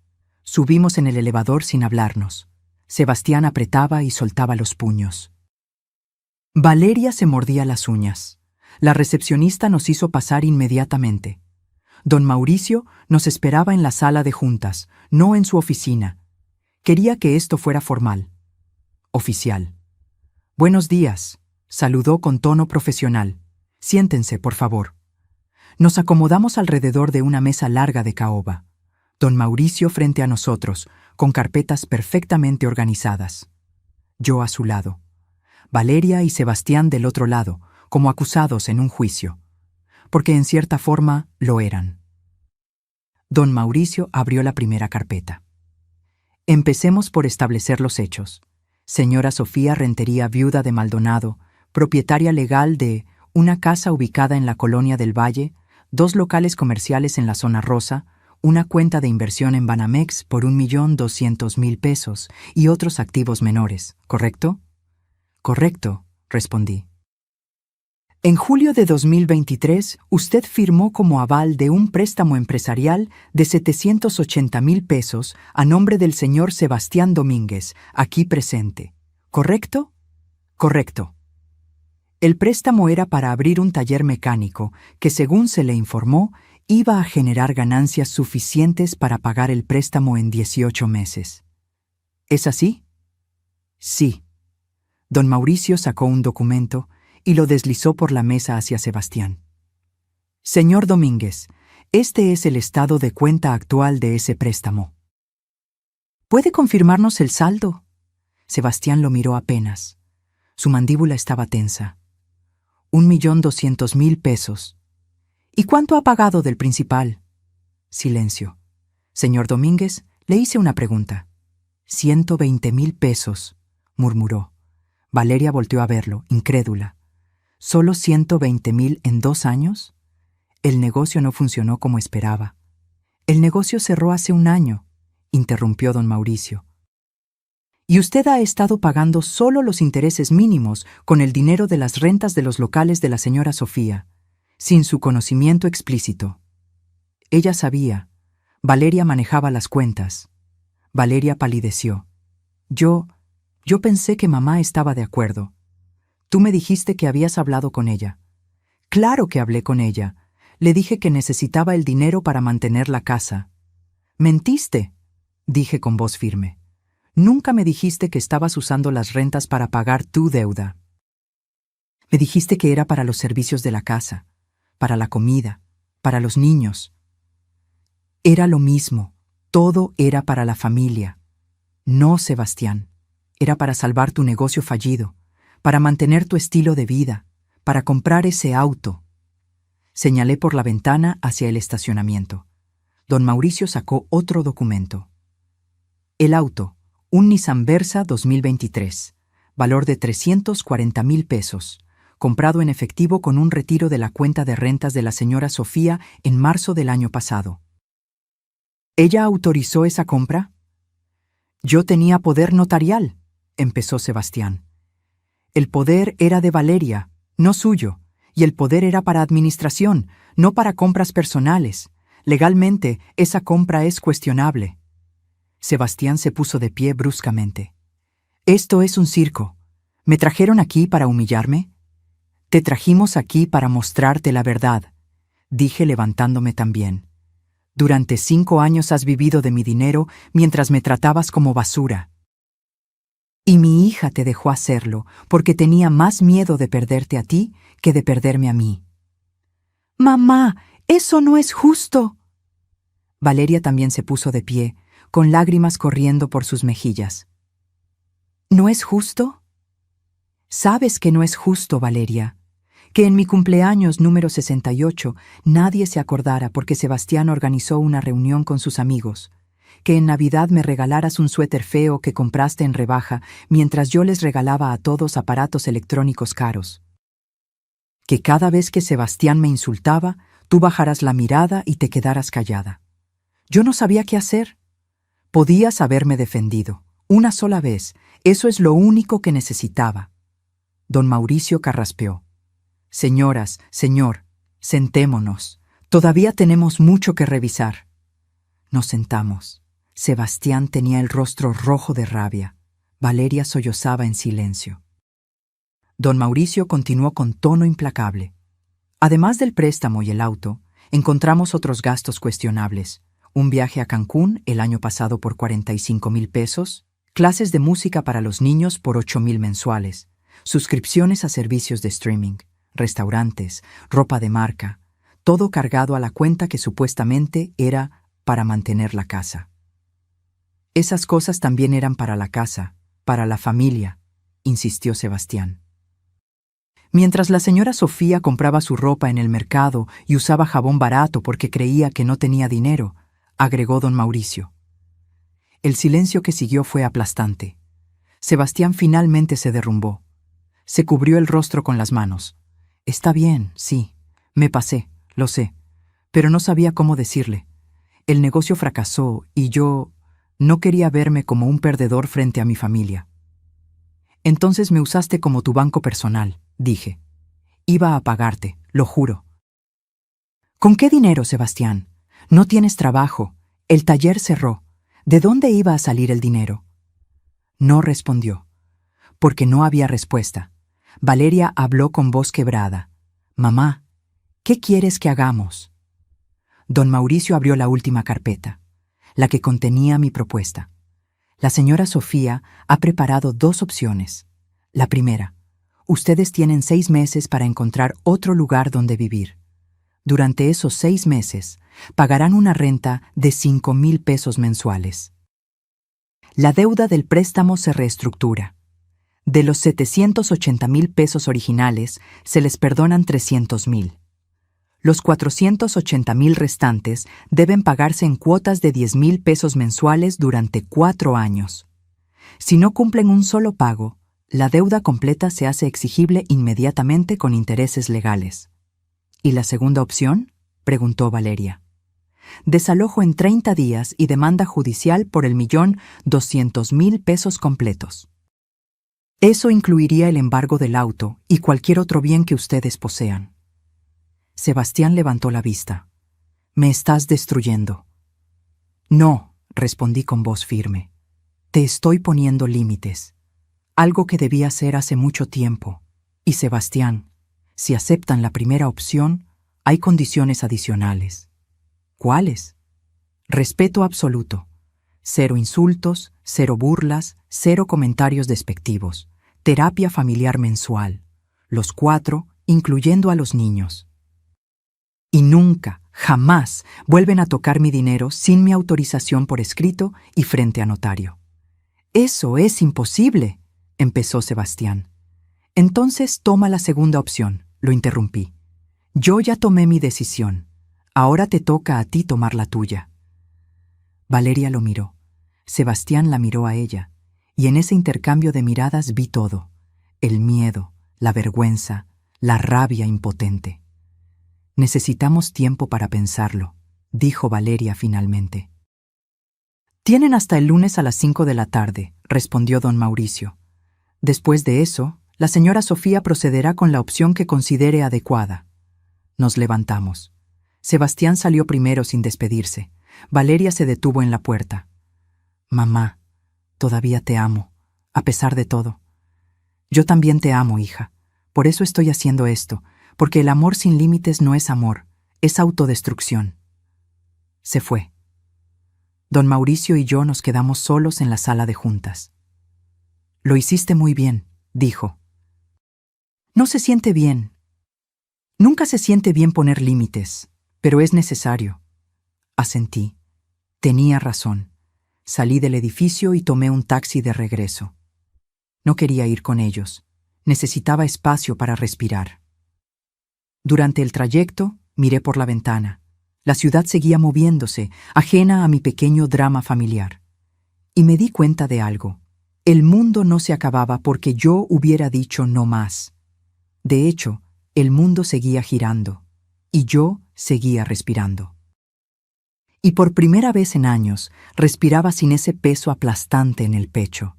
Subimos en el elevador sin hablarnos. Sebastián apretaba y soltaba los puños. Valeria se mordía las uñas. La recepcionista nos hizo pasar inmediatamente. Don Mauricio nos esperaba en la sala de juntas, no en su oficina. Quería que esto fuera formal. Oficial. Buenos días, saludó con tono profesional. Siéntense, por favor. Nos acomodamos alrededor de una mesa larga de caoba. Don Mauricio frente a nosotros, con carpetas perfectamente organizadas. Yo a su lado. Valeria y Sebastián del otro lado, como acusados en un juicio. Porque en cierta forma lo eran. Don Mauricio abrió la primera carpeta. Empecemos por establecer los hechos. Señora Sofía Rentería, viuda de Maldonado, propietaria legal de una casa ubicada en la Colonia del Valle, 2 locales comerciales en la zona rosa, una cuenta de inversión en Banamex por 1.200.000 pesos y otros activos menores, ¿correcto? Correcto, respondí. En julio de 2023, usted firmó como aval de un préstamo empresarial de 780.000 pesos a nombre del señor Sebastián Domínguez, aquí presente. ¿Correcto? Correcto. El préstamo era para abrir un taller mecánico que, según se le informó, iba a generar ganancias suficientes para pagar el préstamo en 18 meses. ¿Es así? Sí. Don Mauricio sacó un documento y lo deslizó por la mesa hacia Sebastián. Señor Domínguez, este es el estado de cuenta actual de ese préstamo. ¿Puede confirmarnos el saldo? Sebastián lo miró apenas. Su mandíbula estaba tensa. 1.200.000 pesos. ¿Y cuánto ha pagado del principal? Silencio. Señor Domínguez, le hice una pregunta. 120.000 pesos, murmuró. Valeria volteó a verlo, incrédula. ¿Solo 120.000 en 2 años? El negocio no funcionó como esperaba. El negocio cerró hace 1 año, interrumpió don Mauricio. Y usted ha estado pagando solo los intereses mínimos con el dinero de las rentas de los locales de la señora Sofía, sin su conocimiento explícito. Ella sabía. Valeria manejaba las cuentas. Valeria palideció. Yo pensé que mamá estaba de acuerdo. Tú me dijiste que habías hablado con ella. Claro que hablé con ella. Le dije que necesitaba el dinero para mantener la casa. Mentiste, dije con voz firme. Nunca me dijiste que estabas usando las rentas para pagar tu deuda. Me dijiste que era para los servicios de la casa, para la comida, para los niños. Era lo mismo, todo era para la familia. No, Sebastián, era para salvar tu negocio fallido, para mantener tu estilo de vida, para comprar ese auto. Señalé por la ventana hacia el estacionamiento. Don Mauricio sacó otro documento. El auto, un Nissan Versa 2023, valor de 340.000 pesos, comprado en efectivo con un retiro de la cuenta de rentas de la señora Sofía en marzo del año pasado. ¿Ella autorizó esa compra? Yo tenía poder notarial, empezó Sebastián. El poder era de Valeria, no suyo, y el poder era para administración, no para compras personales. Legalmente, esa compra es cuestionable. Sebastián se puso de pie bruscamente. Esto es un circo. ¿Me trajeron aquí para humillarme? Te trajimos aquí para mostrarte la verdad, dije levantándome también. Durante 5 años has vivido de mi dinero mientras me tratabas como basura. Y mi hija te dejó hacerlo porque tenía más miedo de perderte a ti que de perderme a mí. Mamá, eso no es justo. Valeria también se puso de pie, con lágrimas corriendo por sus mejillas. ¿No es justo? Sabes que no es justo, Valeria, Que en mi cumpleaños número 68 nadie se acordara porque Sebastián organizó una reunión con sus amigos. Que en Navidad me regalaras un suéter feo que compraste en rebaja mientras yo les regalaba a todos aparatos electrónicos caros. Que cada vez que Sebastián me insultaba, tú bajaras la mirada y te quedaras callada. Yo no sabía qué hacer. Podías haberme defendido. Una sola vez. Eso es lo único que necesitaba. Don Mauricio carraspeó. Señoras, señor, sentémonos. Todavía tenemos mucho que revisar. Nos sentamos. Sebastián tenía el rostro rojo de rabia. Valeria sollozaba en silencio. Don Mauricio continuó con tono implacable. Además del préstamo y el auto, encontramos otros gastos cuestionables. Un viaje a Cancún el año pasado por 45,000 pesos, clases de música para los niños por 8,000 mensuales, suscripciones a servicios de streaming, restaurantes, ropa de marca, todo cargado a la cuenta que supuestamente era para mantener la casa. Esas cosas también eran para la casa, para la familia, insistió Sebastián. Mientras la señora Sofía compraba su ropa en el mercado y usaba jabón barato porque creía que no tenía dinero, agregó don Mauricio. El silencio que siguió fue aplastante. Sebastián finalmente se derrumbó. Se cubrió el rostro con las manos. Está bien, sí, me pasé, lo sé, pero no sabía cómo decirle. El negocio fracasó y yo no quería verme como un perdedor frente a mi familia. Entonces me usaste como tu banco personal, dije. Iba a pagarte, lo juro. ¿Con qué dinero, Sebastián? No tienes trabajo. El taller cerró. ¿De dónde iba a salir el dinero? No respondió, porque no había respuesta. Valeria habló con voz quebrada. Mamá, ¿qué quieres que hagamos? Don Mauricio abrió la última carpeta, la que contenía mi propuesta. La señora Sofía ha preparado 2 opciones. La primera, ustedes tienen 6 meses para encontrar otro lugar donde vivir. Durante esos 6 meses, pagarán una renta de 5,000 pesos mensuales. La deuda del préstamo se reestructura. De los 780,000 pesos originales, se les perdonan 300,000. Los 480,000 restantes deben pagarse en cuotas de 10,000 pesos mensuales durante 4 años. Si no cumplen un solo pago, la deuda completa se hace exigible inmediatamente con intereses legales. ¿Y la segunda opción?, preguntó Valeria. Desalojo en 30 días y demanda judicial por 1,200,000 pesos completos. Eso incluiría el embargo del auto y cualquier otro bien que ustedes posean. Sebastián levantó la vista. Me estás destruyendo. No, respondí con voz firme. Te estoy poniendo límites. Algo que debía hacer hace mucho tiempo. Y Sebastián, si aceptan la primera opción, hay condiciones adicionales. ¿Cuáles? Respeto absoluto. 0 insultos, 0 burlas, 0 comentarios despectivos. Terapia familiar mensual. Los 4, incluyendo a los niños. Y nunca, jamás, vuelven a tocar mi dinero sin mi autorización por escrito y frente a notario. Eso es imposible, empezó Sebastián. Entonces toma la segunda opción, lo interrumpí. Yo ya tomé mi decisión. Ahora te toca a ti tomar la tuya. Valeria lo miró. Sebastián la miró a ella, y en ese intercambio de miradas vi todo: el miedo, la vergüenza, la rabia impotente. Necesitamos tiempo para pensarlo, dijo Valeria finalmente. Tienen hasta el lunes a las 5 de la tarde, respondió don Mauricio. Después de eso, la señora Sofía procederá con la opción que considere adecuada. Nos levantamos. Sebastián salió primero sin despedirse. Valeria se detuvo en la puerta. Mamá, todavía te amo, a pesar de todo. Yo también te amo, hija. Por eso estoy haciendo esto, porque el amor sin límites no es amor, es autodestrucción. Se fue. Don Mauricio y yo nos quedamos solos en la sala de juntas. Lo hiciste muy bien, dijo. No se siente bien. Nunca se siente bien poner límites, pero es necesario. Asentí. Tenía razón. Salí del edificio y tomé un taxi de regreso. No quería ir con ellos. Necesitaba espacio para respirar. Durante el trayecto, miré por la ventana. La ciudad seguía moviéndose, ajena a mi pequeño drama familiar. Y me di cuenta de algo. El mundo no se acababa porque yo hubiera dicho no más. De hecho, el mundo seguía girando, y yo seguía respirando. Y por primera vez en años, respiraba sin ese peso aplastante en el pecho.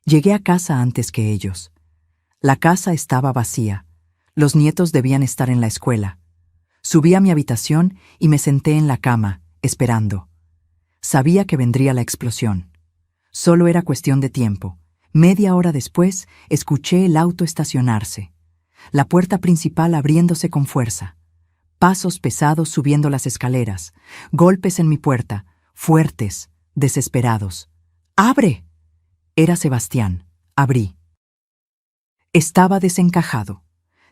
Llegué a casa antes que ellos. La casa estaba vacía. Los nietos debían estar en la escuela. Subí a mi habitación y me senté en la cama, esperando. Sabía que vendría la explosión. Solo era cuestión de tiempo. Media hora después, escuché el auto estacionarse. La puerta principal abriéndose con fuerza. Pasos pesados subiendo las escaleras. Golpes en mi puerta, fuertes, desesperados. ¡Abre! Era Sebastián. Abrí. Estaba desencajado.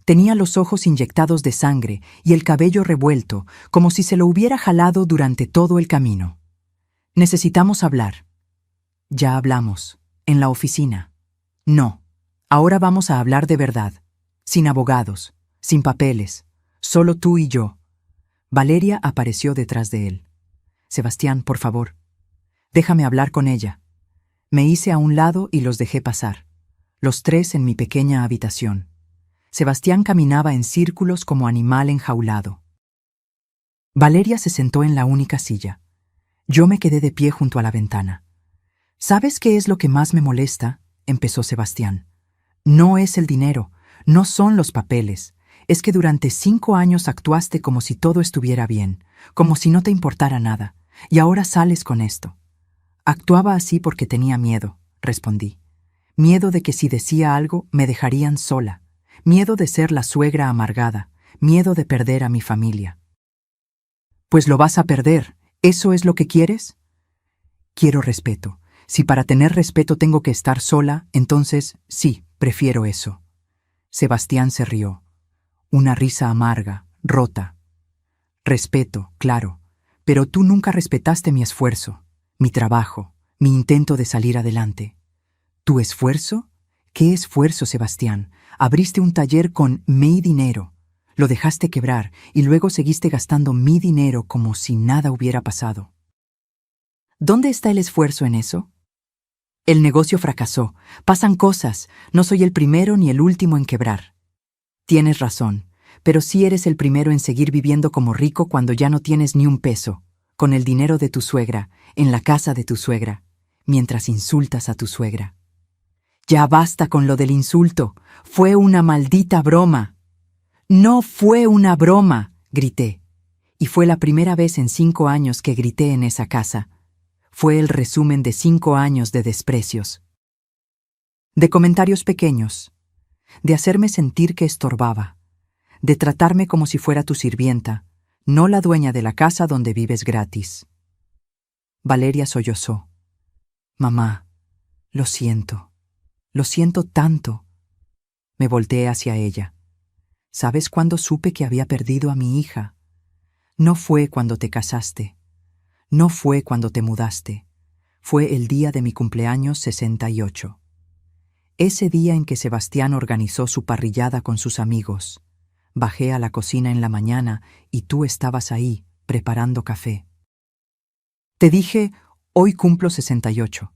Tenía los ojos inyectados de sangre y el cabello revuelto, como si se lo hubiera jalado durante todo el camino. Necesitamos hablar. Ya hablamos. En la oficina. No. Ahora vamos a hablar de verdad. Sin abogados, sin papeles, solo tú y yo. Valeria apareció detrás de él. Sebastián, por favor. Déjame hablar con ella. Me hice a un lado y los dejé pasar. Los tres en mi pequeña habitación. Sebastián caminaba en círculos como animal enjaulado. Valeria se sentó en la única silla. Yo me quedé de pie junto a la ventana. ¿Sabes qué es lo que más me molesta?, empezó Sebastián. No es el dinero, no son los papeles. Es que durante 5 años actuaste como si todo estuviera bien, como si no te importara nada, y ahora sales con esto. Actuaba así porque tenía miedo, respondí. Miedo de que si decía algo me dejarían sola. Miedo de ser la suegra amargada. Miedo de perder a mi familia. Pues lo vas a perder. ¿Eso es lo que quieres? Quiero respeto. Si para tener respeto tengo que estar sola, entonces sí, prefiero eso. Sebastián se rió. Una risa amarga, rota. Respeto, claro, pero tú nunca respetaste mi esfuerzo, mi trabajo, mi intento de salir adelante. ¿Tu esfuerzo? ¿Qué esfuerzo, Sebastián? Abriste un taller con mi dinero, lo dejaste quebrar y luego seguiste gastando mi dinero como si nada hubiera pasado. ¿Dónde está el esfuerzo en eso? El negocio fracasó, pasan cosas, no soy el primero ni el último en quebrar. Tienes razón, pero sí eres el primero en seguir viviendo como rico cuando ya no tienes ni un peso, con el dinero de tu suegra, en la casa de tu suegra, mientras insultas a tu suegra. Ya basta con lo del insulto, fue una maldita broma. No fue una broma, grité. Y fue la primera vez en 5 años que grité en esa casa. Fue el resumen de 5 años de desprecios. De comentarios pequeños, de hacerme sentir que estorbaba, de tratarme como si fuera tu sirvienta, no la dueña de la casa donde vives gratis. Valeria sollozó. Mamá, lo siento tanto. Me volteé hacia ella. ¿Sabes cuándo supe que había perdido a mi hija? No fue cuando te casaste. No fue cuando te mudaste. Fue el día de mi cumpleaños 68. Ese día en que Sebastián organizó su parrillada con sus amigos. Bajé a la cocina en la mañana y tú estabas ahí, preparando café. Te dije, hoy cumplo 68.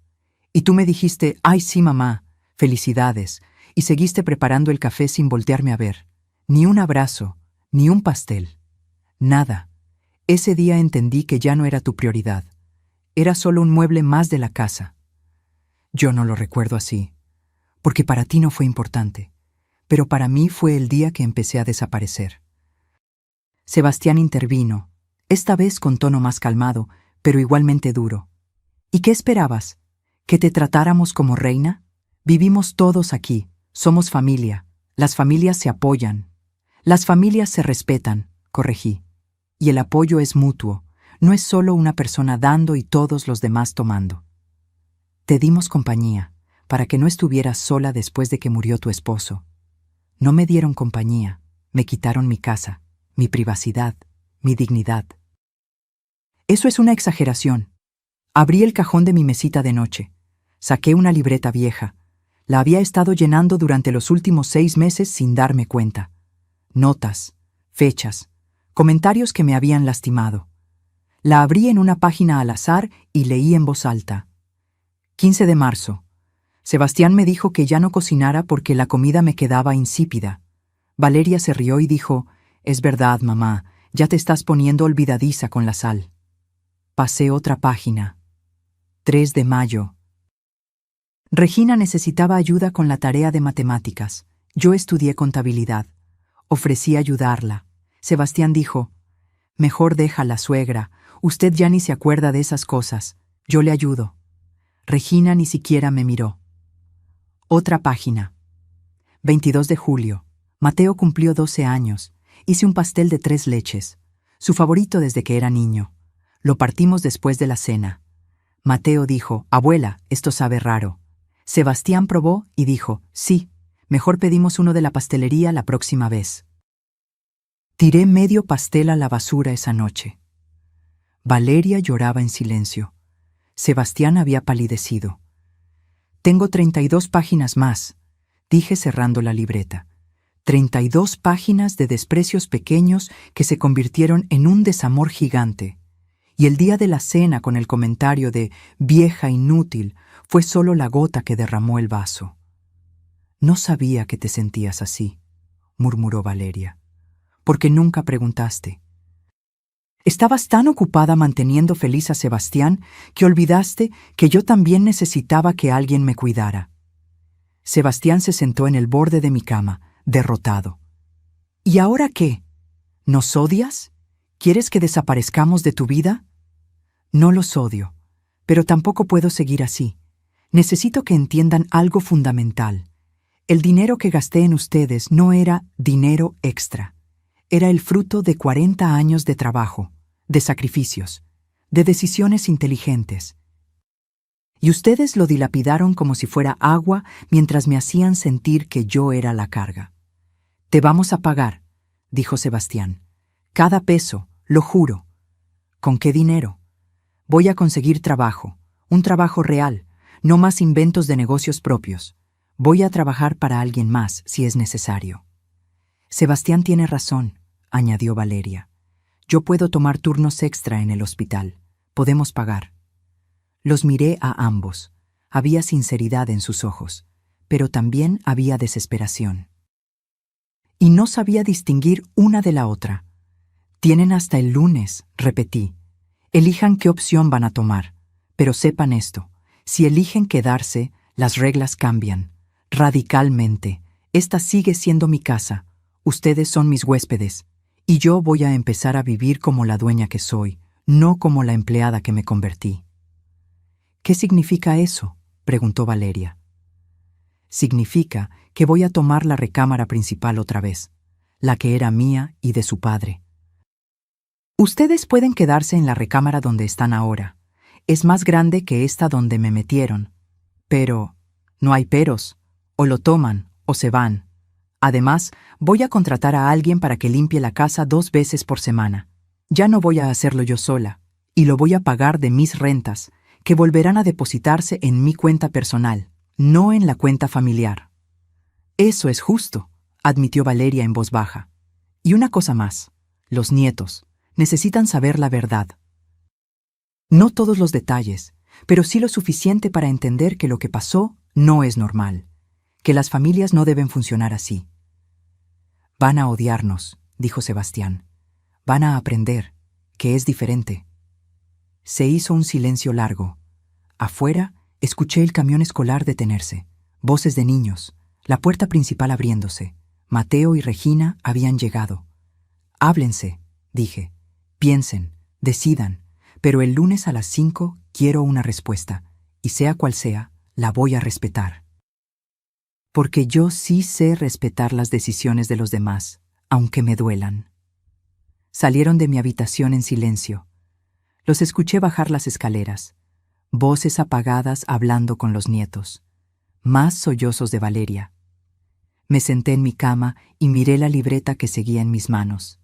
Y tú me dijiste, ay sí mamá, felicidades, y seguiste preparando el café sin voltearme a ver. Ni un abrazo, ni un pastel. Nada. Ese día entendí que ya no era tu prioridad. Era solo un mueble más de la casa. Yo no lo recuerdo así, porque para ti no fue importante, pero para mí fue el día que empecé a desaparecer. Sebastián intervino, esta vez con tono más calmado, pero igualmente duro. ¿Y qué esperabas? ¿Que te tratáramos como reina? Vivimos todos aquí, somos familia, las familias se apoyan. Las familias se respetan, corregí. Y el apoyo es mutuo, no es solo una persona dando y todos los demás tomando. Te dimos compañía, para que no estuvieras sola después de que murió tu esposo. No me dieron compañía, me quitaron mi casa, mi privacidad, mi dignidad. Eso es una exageración. Abrí el cajón de mi mesita de noche. Saqué una libreta vieja. La había estado llenando durante los últimos 6 meses sin darme cuenta. Notas, fechas, comentarios que me habían lastimado. La abrí en una página al azar y leí en voz alta. 15 de marzo. Sebastián me dijo que ya no cocinara porque la comida me quedaba insípida. Valeria se rió y dijo, «Es verdad, mamá, ya te estás poniendo olvidadiza con la sal». Pasé otra página. 3 de mayo. Regina necesitaba ayuda con la tarea de matemáticas. Yo estudié contabilidad. Ofrecí ayudarla. Sebastián dijo, «Mejor déjala, suegra. Usted ya ni se acuerda de esas cosas. Yo le ayudo». Regina ni siquiera me miró. Otra página. 22 de julio. Mateo cumplió 12 años. Hice un pastel de 3 leches. Su favorito desde que era niño. Lo partimos después de la cena. Mateo dijo, «Abuela, esto sabe raro». Sebastián probó y dijo, «Sí, mejor pedimos uno de la pastelería la próxima vez». Tiré medio pastel a la basura esa noche. Valeria lloraba en silencio. Sebastián había palidecido. «Tengo 32 páginas más», dije cerrando la libreta. 32 páginas de desprecios pequeños que se convirtieron en un desamor gigante. Y el día de la cena con el comentario de «vieja inútil» fue solo la gota que derramó el vaso. «No sabía que te sentías así», murmuró Valeria. «Porque nunca preguntaste. Estabas tan ocupada manteniendo feliz a Sebastián que olvidaste que yo también necesitaba que alguien me cuidara». Sebastián se sentó en el borde de mi cama, derrotado. «¿Y ahora qué? ¿Nos odias? ¿Quieres que desaparezcamos de tu vida?» «No los odio, pero tampoco puedo seguir así. Necesito que entiendan algo fundamental. El dinero que gasté en ustedes no era dinero extra. Era el fruto de 40 años de trabajo, de sacrificios, de decisiones inteligentes. Y ustedes lo dilapidaron como si fuera agua mientras me hacían sentir que yo era la carga. Te vamos a pagar», dijo Sebastián. «Cada peso, lo juro». «¿Con qué dinero?» «Voy a conseguir trabajo, un trabajo real, no más inventos de negocios propios. Voy a trabajar para alguien más si es necesario». «Sebastián tiene razón», añadió Valeria. «Yo puedo tomar turnos extra en el hospital. Podemos pagar». Los miré a ambos. Había sinceridad en sus ojos, pero también había desesperación. Y no sabía distinguir una de la otra. «Tienen hasta el lunes», repetí. «Elijan qué opción van a tomar. Pero sepan esto, si eligen quedarse, las reglas cambian. Radicalmente. Esta sigue siendo mi casa. Ustedes son mis huéspedes. Y yo voy a empezar a vivir como la dueña que soy, no como la empleada que me convertí». «¿Qué significa eso?», preguntó Valeria. «Significa que voy a tomar la recámara principal otra vez, la que era mía y de su padre. Ustedes pueden quedarse en la recámara donde están ahora. Es más grande que esta donde me metieron. Pero no hay peros. O lo toman o se van. Además, voy a contratar a alguien para que limpie la casa 2 veces por semana. Ya no voy a hacerlo yo sola, y lo voy a pagar de mis rentas, que volverán a depositarse en mi cuenta personal, no en la cuenta familiar». «Eso es justo», admitió Valeria en voz baja. «Y una cosa más, los nietos necesitan saber la verdad. No todos los detalles, pero sí lo suficiente para entender que lo que pasó no es normal, que las familias no deben funcionar así». «Van a odiarnos», dijo Sebastián. «Van a aprender que es diferente». Se hizo un silencio largo. Afuera, escuché el camión escolar detenerse, voces de niños, la puerta principal abriéndose. Mateo y Regina habían llegado. «Háblense», dije. «Piensen, decidan, pero el lunes a las 5 quiero una respuesta, y sea cual sea, la voy a respetar. Porque yo sí sé respetar las decisiones de los demás, aunque me duelan». Salieron de mi habitación en silencio. Los escuché bajar las escaleras, voces apagadas hablando con los nietos, más sollozos de Valeria. Me senté en mi cama y miré la libreta que seguía en mis manos.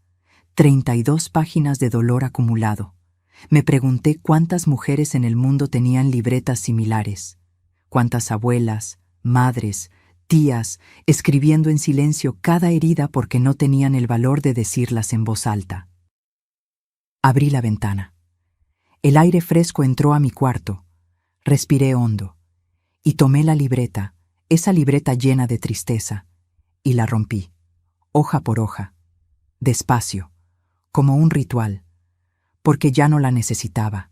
32 páginas de dolor acumulado. Me pregunté cuántas mujeres en el mundo tenían libretas similares, cuántas abuelas, madres, tías, escribiendo en silencio cada herida porque no tenían el valor de decirlas en voz alta. Abrí la ventana. El aire fresco entró a mi cuarto. Respiré hondo y tomé la libreta, esa libreta llena de tristeza, y la rompí, hoja por hoja, despacio, como un ritual, porque ya no la necesitaba.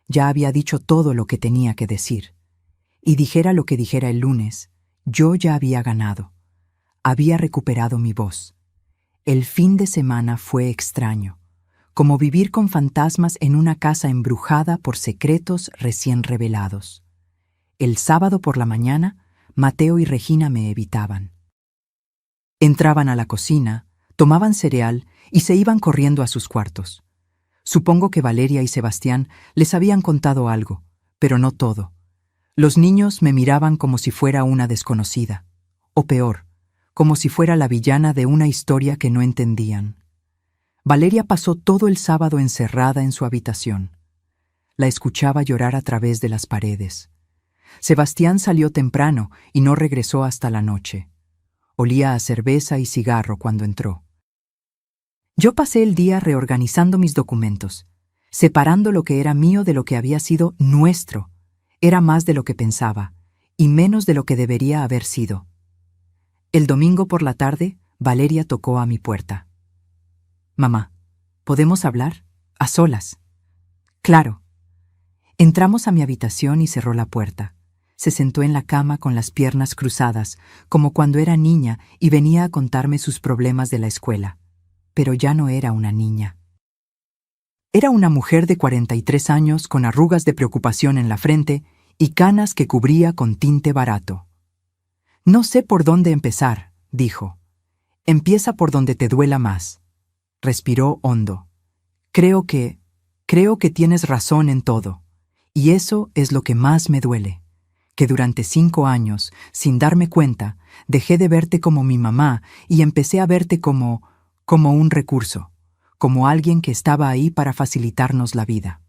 Ya había dicho todo lo que tenía que decir. Y dijera lo que dijera el lunes, yo ya había ganado. Había recuperado mi voz. El fin de semana fue extraño, como vivir con fantasmas en una casa embrujada por secretos recién revelados. El sábado por la mañana, Mateo y Regina me evitaban. Entraban a la cocina, tomaban cereal y se iban corriendo a sus cuartos. Supongo que Valeria y Sebastián les habían contado algo, pero no todo. Los niños me miraban como si fuera una desconocida, o peor, como si fuera la villana de una historia que no entendían. Valeria pasó todo el sábado encerrada en su habitación. La escuchaba llorar a través de las paredes. Sebastián salió temprano y no regresó hasta la noche. Olía a cerveza y cigarro cuando entró. Yo pasé el día reorganizando mis documentos, separando lo que era mío de lo que había sido nuestro. Era más de lo que pensaba, y menos de lo que debería haber sido. El domingo por la tarde, Valeria tocó a mi puerta. «Mamá, ¿podemos hablar? A solas». «Claro». Entramos a mi habitación y cerró la puerta. Se sentó en la cama con las piernas cruzadas, como cuando era niña y venía a contarme sus problemas de la escuela. Pero ya no era una niña. Era una mujer de 43 años con arrugas de preocupación en la frente y canas que cubría con tinte barato. «No sé por dónde empezar», dijo. «Empieza por donde te duela más». Respiró hondo. Creo que tienes razón en todo. Y eso es lo que más me duele. Que durante 5 años, sin darme cuenta, dejé de verte como mi mamá y empecé a verte como un recurso, como alguien que estaba ahí para facilitarnos la vida».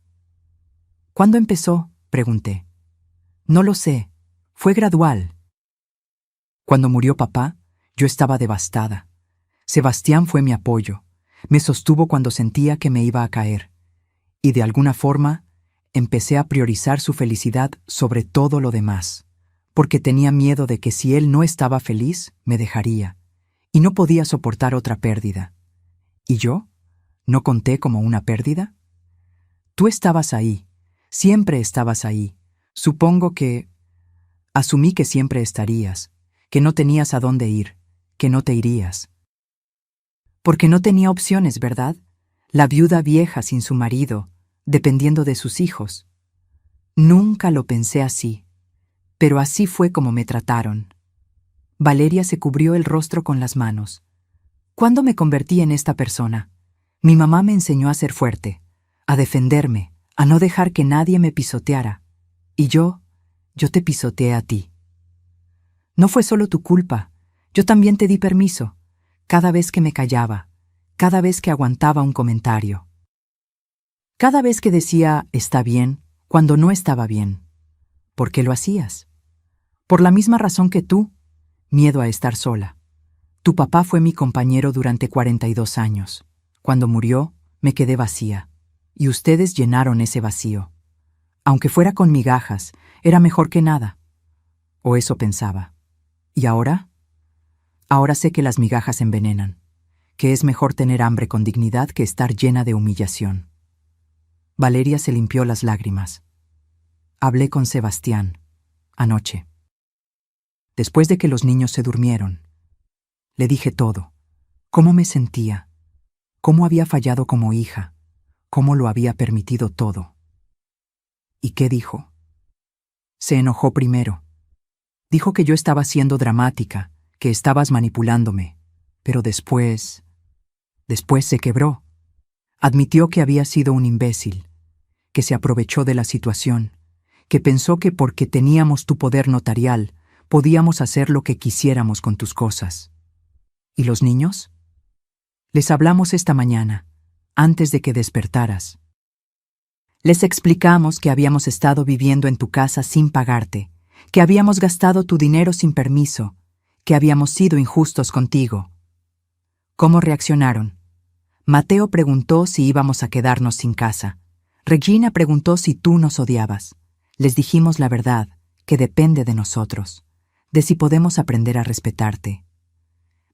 «¿Cuándo empezó?», pregunté. «No lo sé. Fue gradual». Cuando murió papá, yo estaba devastada. Sebastián fue mi apoyo. Me sostuvo cuando sentía que me iba a caer. Y de alguna forma, empecé a priorizar su felicidad sobre todo lo demás, porque tenía miedo de que si él no estaba feliz, me dejaría, y no podía soportar otra pérdida. ¿Y yo? ¿No conté como una pérdida? Tú estabas ahí, siempre estabas ahí. Asumí que siempre estarías, que no tenías a dónde ir, que no te irías. Porque no tenía opciones, ¿verdad? La viuda vieja sin su marido, dependiendo de sus hijos. Nunca lo pensé así, pero así fue como me trataron. Valeria se cubrió el rostro con las manos. ¿Cuándo me convertí en esta persona? Mi mamá me enseñó a ser fuerte, a defenderme, a no dejar que nadie me pisoteara. Y yo te pisoteé a ti. No fue solo tu culpa, yo también te di permiso, cada vez que me callaba, cada vez que aguantaba un comentario. Cada vez que decía «está bien», cuando no estaba bien. ¿Por qué lo hacías? Por la misma razón que tú, miedo a estar sola. Tu papá fue mi compañero durante 42 años. Cuando murió, me quedé vacía, y ustedes llenaron ese vacío. Aunque fuera con migajas, era mejor que nada. O eso pensaba. ¿Y ahora? Ahora sé que las migajas envenenan, que es mejor tener hambre con dignidad que estar llena de humillación. Valeria se limpió las lágrimas. Hablé con Sebastián, anoche. Después de que los niños se durmieron, le dije todo. Cómo me sentía, cómo había fallado como hija, cómo lo había permitido todo. ¿Y qué dijo? Se enojó primero. Dijo que yo estaba siendo dramática, que estabas manipulándome, pero después se quebró. Admitió que había sido un imbécil, que se aprovechó de la situación, que pensó que porque teníamos tu poder notarial, podíamos hacer lo que quisiéramos con tus cosas. ¿Y los niños? Les hablamos esta mañana, antes de que despertaras. Les explicamos que habíamos estado viviendo en tu casa sin pagarte, que habíamos gastado tu dinero sin permiso, que habíamos sido injustos contigo. ¿Cómo reaccionaron? Mateo preguntó si íbamos a quedarnos sin casa. Regina preguntó si tú nos odiabas. Les dijimos la verdad, que depende de nosotros, de si podemos aprender a respetarte.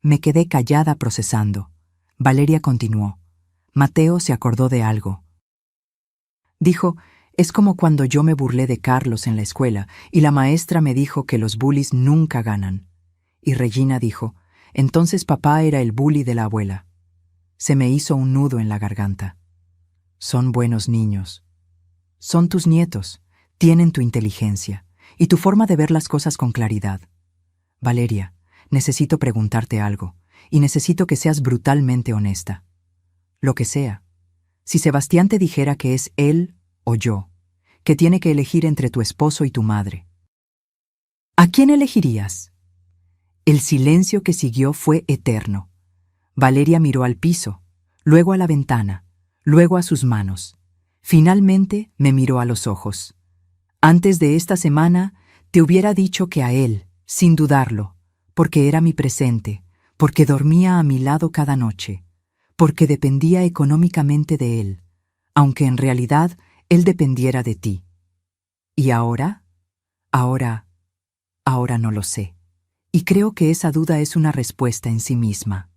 Me quedé callada procesando. Valeria continuó. Mateo se acordó de algo. Dijo, es como cuando yo me burlé de Carlos en la escuela y la maestra me dijo que los bullies nunca ganan. Y Regina dijo, entonces papá era el bully de la abuela. Se me hizo un nudo en la garganta. Son buenos niños. Son tus nietos, tienen tu inteligencia y tu forma de ver las cosas con claridad. Valeria, necesito preguntarte algo, y necesito que seas brutalmente honesta. Lo que sea. Si Sebastián te dijera que es él o yo, que tiene que elegir entre tu esposo y tu madre, ¿a quién elegirías? El silencio que siguió fue eterno. Valeria miró al piso, luego a la ventana, luego a sus manos. Finalmente me miró a los ojos. Antes de esta semana te hubiera dicho que a él, sin dudarlo, porque era mi presente, porque dormía a mi lado cada noche, porque dependía económicamente de él, aunque en realidad él dependiera de ti. ¿Y ahora? Ahora no lo sé. Y creo que esa duda es una respuesta en sí misma.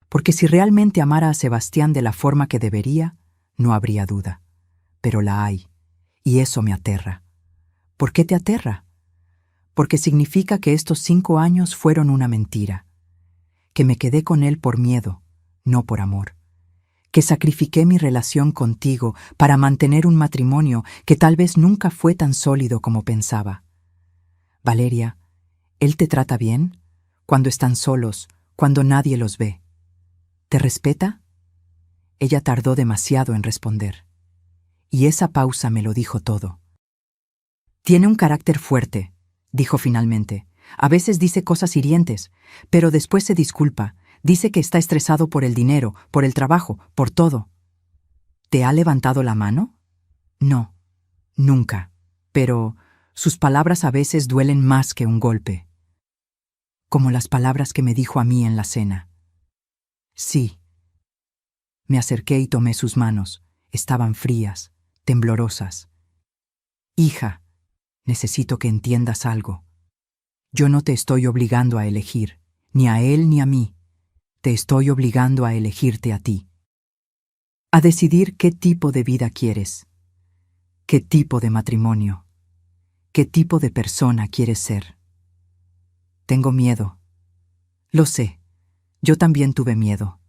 Porque si realmente amara a Sebastián de la forma que debería, no habría duda. Pero la hay, y eso me aterra. ¿Por qué te aterra? Porque significa que estos 5 años fueron una mentira, que me quedé con él por miedo, no por amor, que sacrifiqué mi relación contigo para mantener un matrimonio que tal vez nunca fue tan sólido como pensaba. Valeria, ¿él te trata bien? Cuando están solos, cuando nadie los ve. ¿Te respeta? Ella tardó demasiado en responder. Y esa pausa me lo dijo todo. Tiene un carácter fuerte, dijo finalmente. A veces dice cosas hirientes, pero después se disculpa. Dice que está estresado por el dinero, por el trabajo, por todo. ¿Te ha levantado la mano? No, nunca. Pero sus palabras a veces duelen más que un golpe. Como las palabras que me dijo a mí en la cena. Sí. Me acerqué y tomé sus manos. Estaban frías, temblorosas. Hija, necesito que entiendas algo. Yo no te estoy obligando a elegir, ni a él ni a mí. Te estoy obligando a elegirte a ti. A decidir qué tipo de vida quieres, qué tipo de matrimonio, qué tipo de persona quieres ser. Tengo miedo. Lo sé, yo también tuve miedo.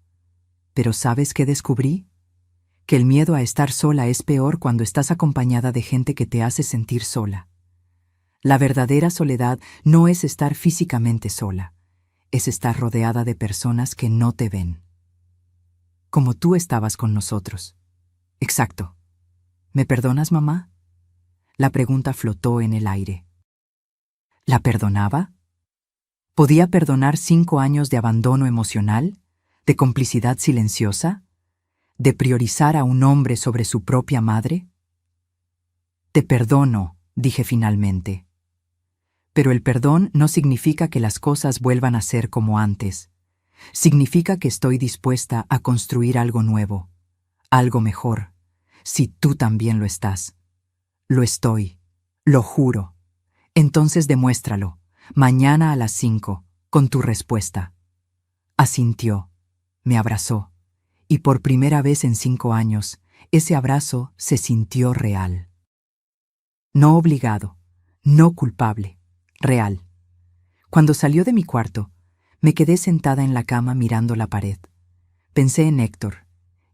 Pero ¿sabes qué descubrí? Que el miedo a estar sola es peor cuando estás acompañada de gente que te hace sentir sola. La verdadera soledad no es estar físicamente sola, es estar rodeada de personas que no te ven. Como tú estabas con nosotros. Exacto. ¿Me perdonas, mamá? La pregunta flotó en el aire. ¿La perdonaba? ¿Podía perdonar 5 años de abandono emocional, de complicidad silenciosa, de priorizar a un hombre sobre su propia madre? Te perdono, dije finalmente. Pero el perdón no significa que las cosas vuelvan a ser como antes. Significa que estoy dispuesta a construir algo nuevo, algo mejor, si tú también lo estás. Lo estoy, lo juro. Entonces demuéstralo, mañana a las 5, con tu respuesta. Asintió, me abrazó, y por primera vez en 5 años, ese abrazo se sintió real. No obligado, no culpable, real. Cuando salió de mi cuarto, me quedé sentada en la cama mirando la pared. Pensé en Héctor,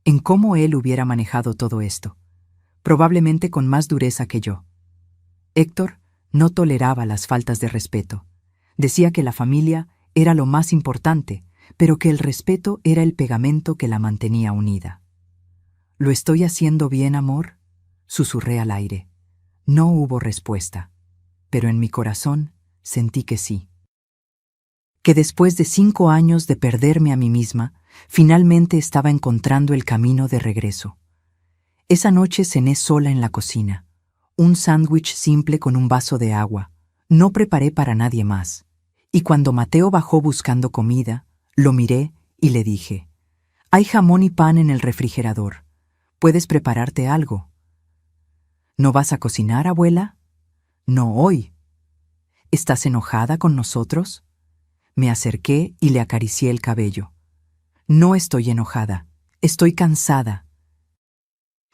en cómo él hubiera manejado todo esto, probablemente con más dureza que yo. Héctor no toleraba las faltas de respeto. Decía que la familia era lo más importante, pero que el respeto era el pegamento que la mantenía unida. ¿Lo estoy haciendo bien, amor?, susurré al aire. No hubo respuesta, pero en mi corazón sentí que sí. Que después de 5 años de perderme a mí misma, finalmente estaba encontrando el camino de regreso. Esa noche cené sola en la cocina. Un sándwich simple con un vaso de agua. No preparé para nadie más. Y cuando Mateo bajó buscando comida, lo miré y le dije, «Hay jamón y pan en el refrigerador. ¿Puedes prepararte algo?» «¿No vas a cocinar, abuela?» «No hoy». «¿Estás enojada con nosotros?» Me acerqué y le acaricié el cabello. «No estoy enojada, estoy cansada.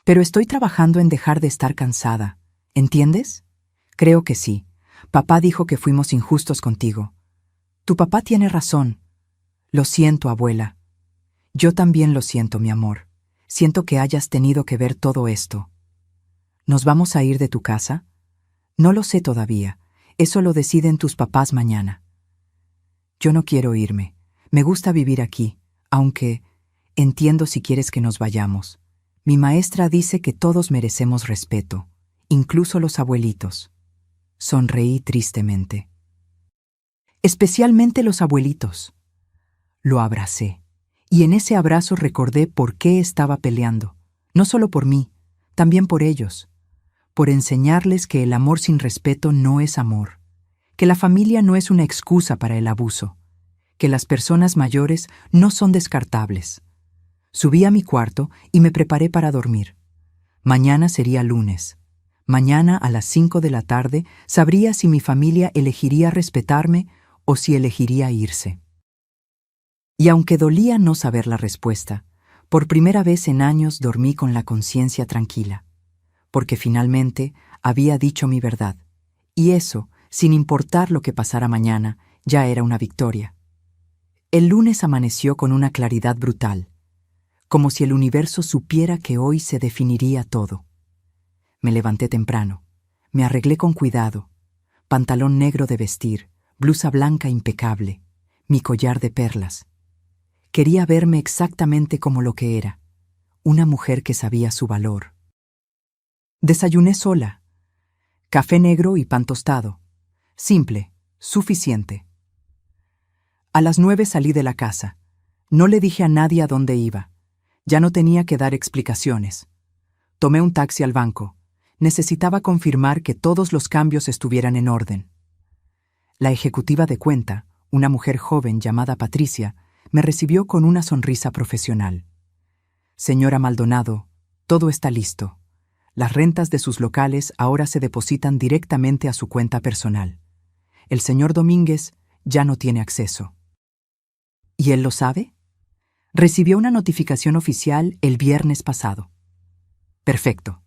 Pero estoy trabajando en dejar de estar cansada, ¿entiendes?» «Creo que sí. Papá dijo que fuimos injustos contigo». «Tu papá tiene razón». «Lo siento, abuela». «Yo también lo siento, mi amor. Siento que hayas tenido que ver todo esto». «¿Nos vamos a ir de tu casa?» «No lo sé todavía. Eso lo deciden tus papás mañana». «Yo no quiero irme. Me gusta vivir aquí, aunque entiendo si quieres que nos vayamos. Mi maestra dice que todos merecemos respeto, incluso los abuelitos». Sonreí tristemente. «Especialmente los abuelitos». Lo abracé, y en ese abrazo recordé por qué estaba peleando. No solo por mí, también por ellos. Por enseñarles que el amor sin respeto no es amor, que la familia no es una excusa para el abuso, que las personas mayores no son descartables. Subí a mi cuarto y me preparé para dormir. Mañana sería lunes. Mañana a las 5 de la tarde sabría si mi familia elegiría respetarme o si elegiría irse. Y aunque dolía no saber la respuesta, por primera vez en años dormí con la conciencia tranquila, porque finalmente había dicho mi verdad, y eso, sin importar lo que pasara mañana, ya era una victoria. El lunes amaneció con una claridad brutal, como si el universo supiera que hoy se definiría todo. Me levanté temprano, me arreglé con cuidado, pantalón negro de vestir, blusa blanca impecable, mi collar de perlas. Quería verme exactamente como lo que era, una mujer que sabía su valor. Desayuné sola, café negro y pan tostado, simple, suficiente. A las 9 salí de la casa. No le dije a nadie a dónde iba. Ya no tenía que dar explicaciones. Tomé un taxi al banco. Necesitaba confirmar que todos los cambios estuvieran en orden. La ejecutiva de cuenta, una mujer joven llamada Patricia, me recibió con una sonrisa profesional. «Señora Maldonado, todo está listo. Las rentas de sus locales ahora se depositan directamente a su cuenta personal. El señor Domínguez ya no tiene acceso». ¿Y él lo sabe? Recibió una notificación oficial el viernes pasado. Perfecto.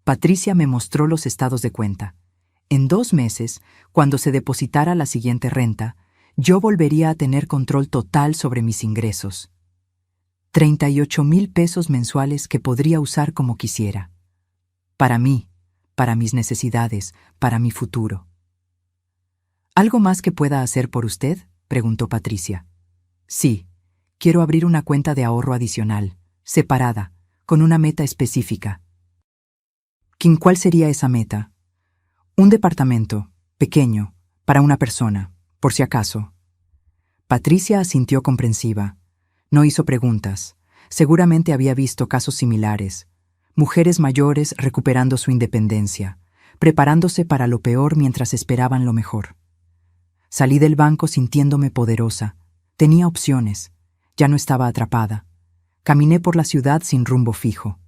Patricia me mostró los estados de cuenta. En 2 meses, cuando se depositara la siguiente renta, yo volvería a tener control total sobre mis ingresos. 38,000 pesos mensuales que podría usar como quisiera. Para mí, para mis necesidades, para mi futuro. ¿Algo más que pueda hacer por usted?, preguntó Patricia. Sí, quiero abrir una cuenta de ahorro adicional, separada, con una meta específica. ¿Cuál sería esa meta? Un departamento, pequeño, para una persona, por si acaso. Patricia asintió comprensiva. No hizo preguntas. Seguramente había visto casos similares. Mujeres mayores recuperando su independencia, preparándose para lo peor mientras esperaban lo mejor. Salí del banco sintiéndome poderosa. Tenía opciones. Ya no estaba atrapada. Caminé por la ciudad sin rumbo fijo.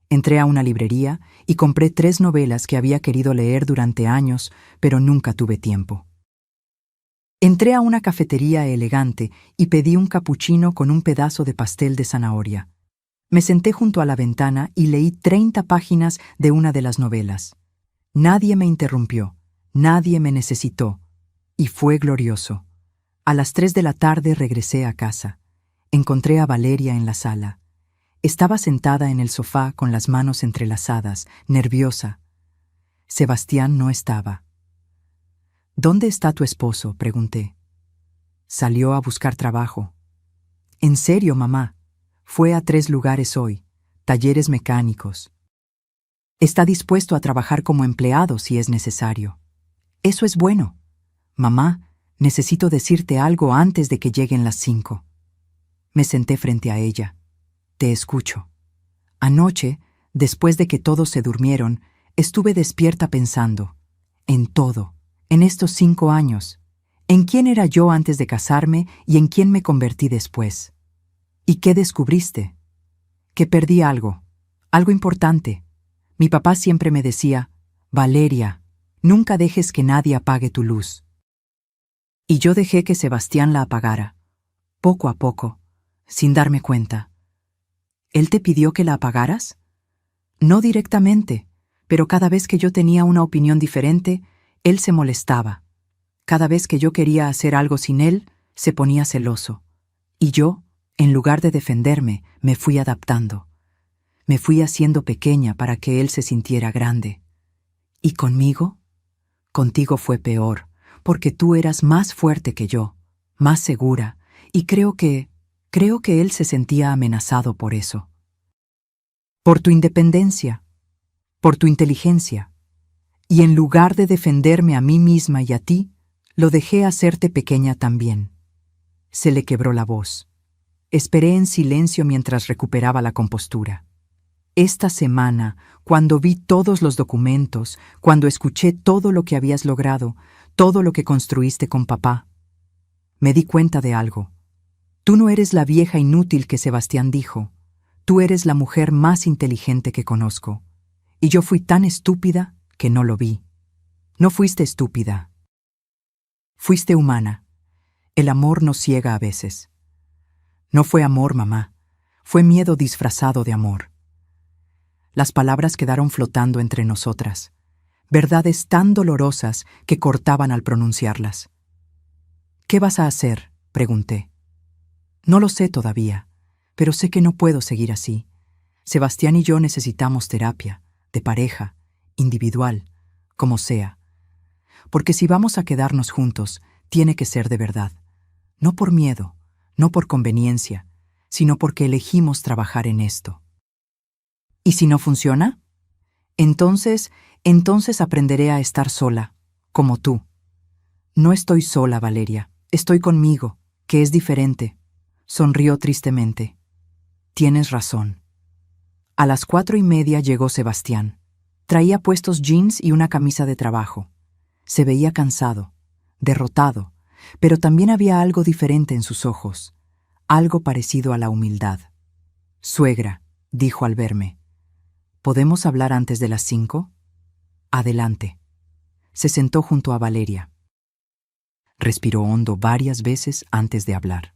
Entré a una librería y compré 3 novelas que había querido leer durante años, pero nunca tuve tiempo. Entré a una cafetería elegante y pedí un capuchino con un pedazo de pastel de zanahoria. Me senté junto a la ventana y leí 30 páginas de una de las novelas. Nadie me interrumpió, nadie me necesitó, y fue glorioso. A las 3 de la tarde regresé a casa. Encontré a Valeria en la sala. Estaba sentada en el sofá con las manos entrelazadas, nerviosa. Sebastián no estaba. ¿Dónde está tu esposo?, pregunté. Salió a buscar trabajo. ¿En serio, mamá? Fue a 3 lugares hoy, talleres mecánicos. Está dispuesto a trabajar como empleado si es necesario. Eso es bueno. Mamá, necesito decirte algo antes de que lleguen las 5. Me senté frente a ella. Te escucho. Anoche, después de que todos se durmieron, estuve despierta pensando. En todo, en estos 5 años, ¿En quién era yo antes de casarme y en quién me convertí después? ¿Y qué descubriste? Que perdí algo importante. Mi papá siempre me decía, Valeria, nunca dejes que nadie apague tu luz. Y yo dejé que Sebastián la apagara, poco a poco, sin darme cuenta. ¿Él te pidió que la apagaras? No directamente, pero cada vez que yo tenía una opinión diferente, él se molestaba. Cada vez que yo quería hacer algo sin él, se ponía celoso. Y yo, en lugar de defenderme, me fui adaptando. Me fui haciendo pequeña para que él se sintiera grande. ¿Y conmigo? Contigo fue peor, porque tú eras más fuerte que yo, más segura, y creo que él se sentía amenazado por eso. Por tu independencia, por tu inteligencia. Y en lugar de defenderme a mí misma y a ti, lo dejé hacerte pequeña también. Se le quebró la voz. Esperé en silencio mientras recuperaba la compostura. Esta semana, cuando vi todos los documentos, cuando escuché todo lo que habías logrado, todo lo que construiste con papá, me di cuenta de algo. Tú no eres la vieja inútil que Sebastián dijo. Tú eres la mujer más inteligente que conozco. Y yo fui tan estúpida que no lo vi. No fuiste estúpida. Fuiste humana. El amor nos ciega a veces. No fue amor, mamá. Fue miedo disfrazado de amor. Las palabras quedaron flotando entre nosotras, verdades tan dolorosas que cortaban al pronunciarlas. ¿Qué vas a hacer?, pregunté. No lo sé todavía, pero sé que no puedo seguir así. Sebastián y yo necesitamos terapia, de pareja, individual, como sea. Porque si vamos a quedarnos juntos, tiene que ser de verdad. No por miedo, no por conveniencia, sino porque elegimos trabajar en esto. ¿Y si no funciona? Entonces aprenderé a estar sola, como tú. No estoy sola, Valeria. Estoy conmigo, que es diferente. Sonrió tristemente. Tienes razón. A las 4:30 llegó Sebastián. Traía puestos jeans y una camisa de trabajo. Se veía cansado, derrotado, pero también había algo diferente en sus ojos, algo parecido a la humildad. Suegra, dijo al verme. ¿Podemos hablar antes de las 5? Adelante. Se sentó junto a Valeria. Respiró hondo varias veces antes de hablar.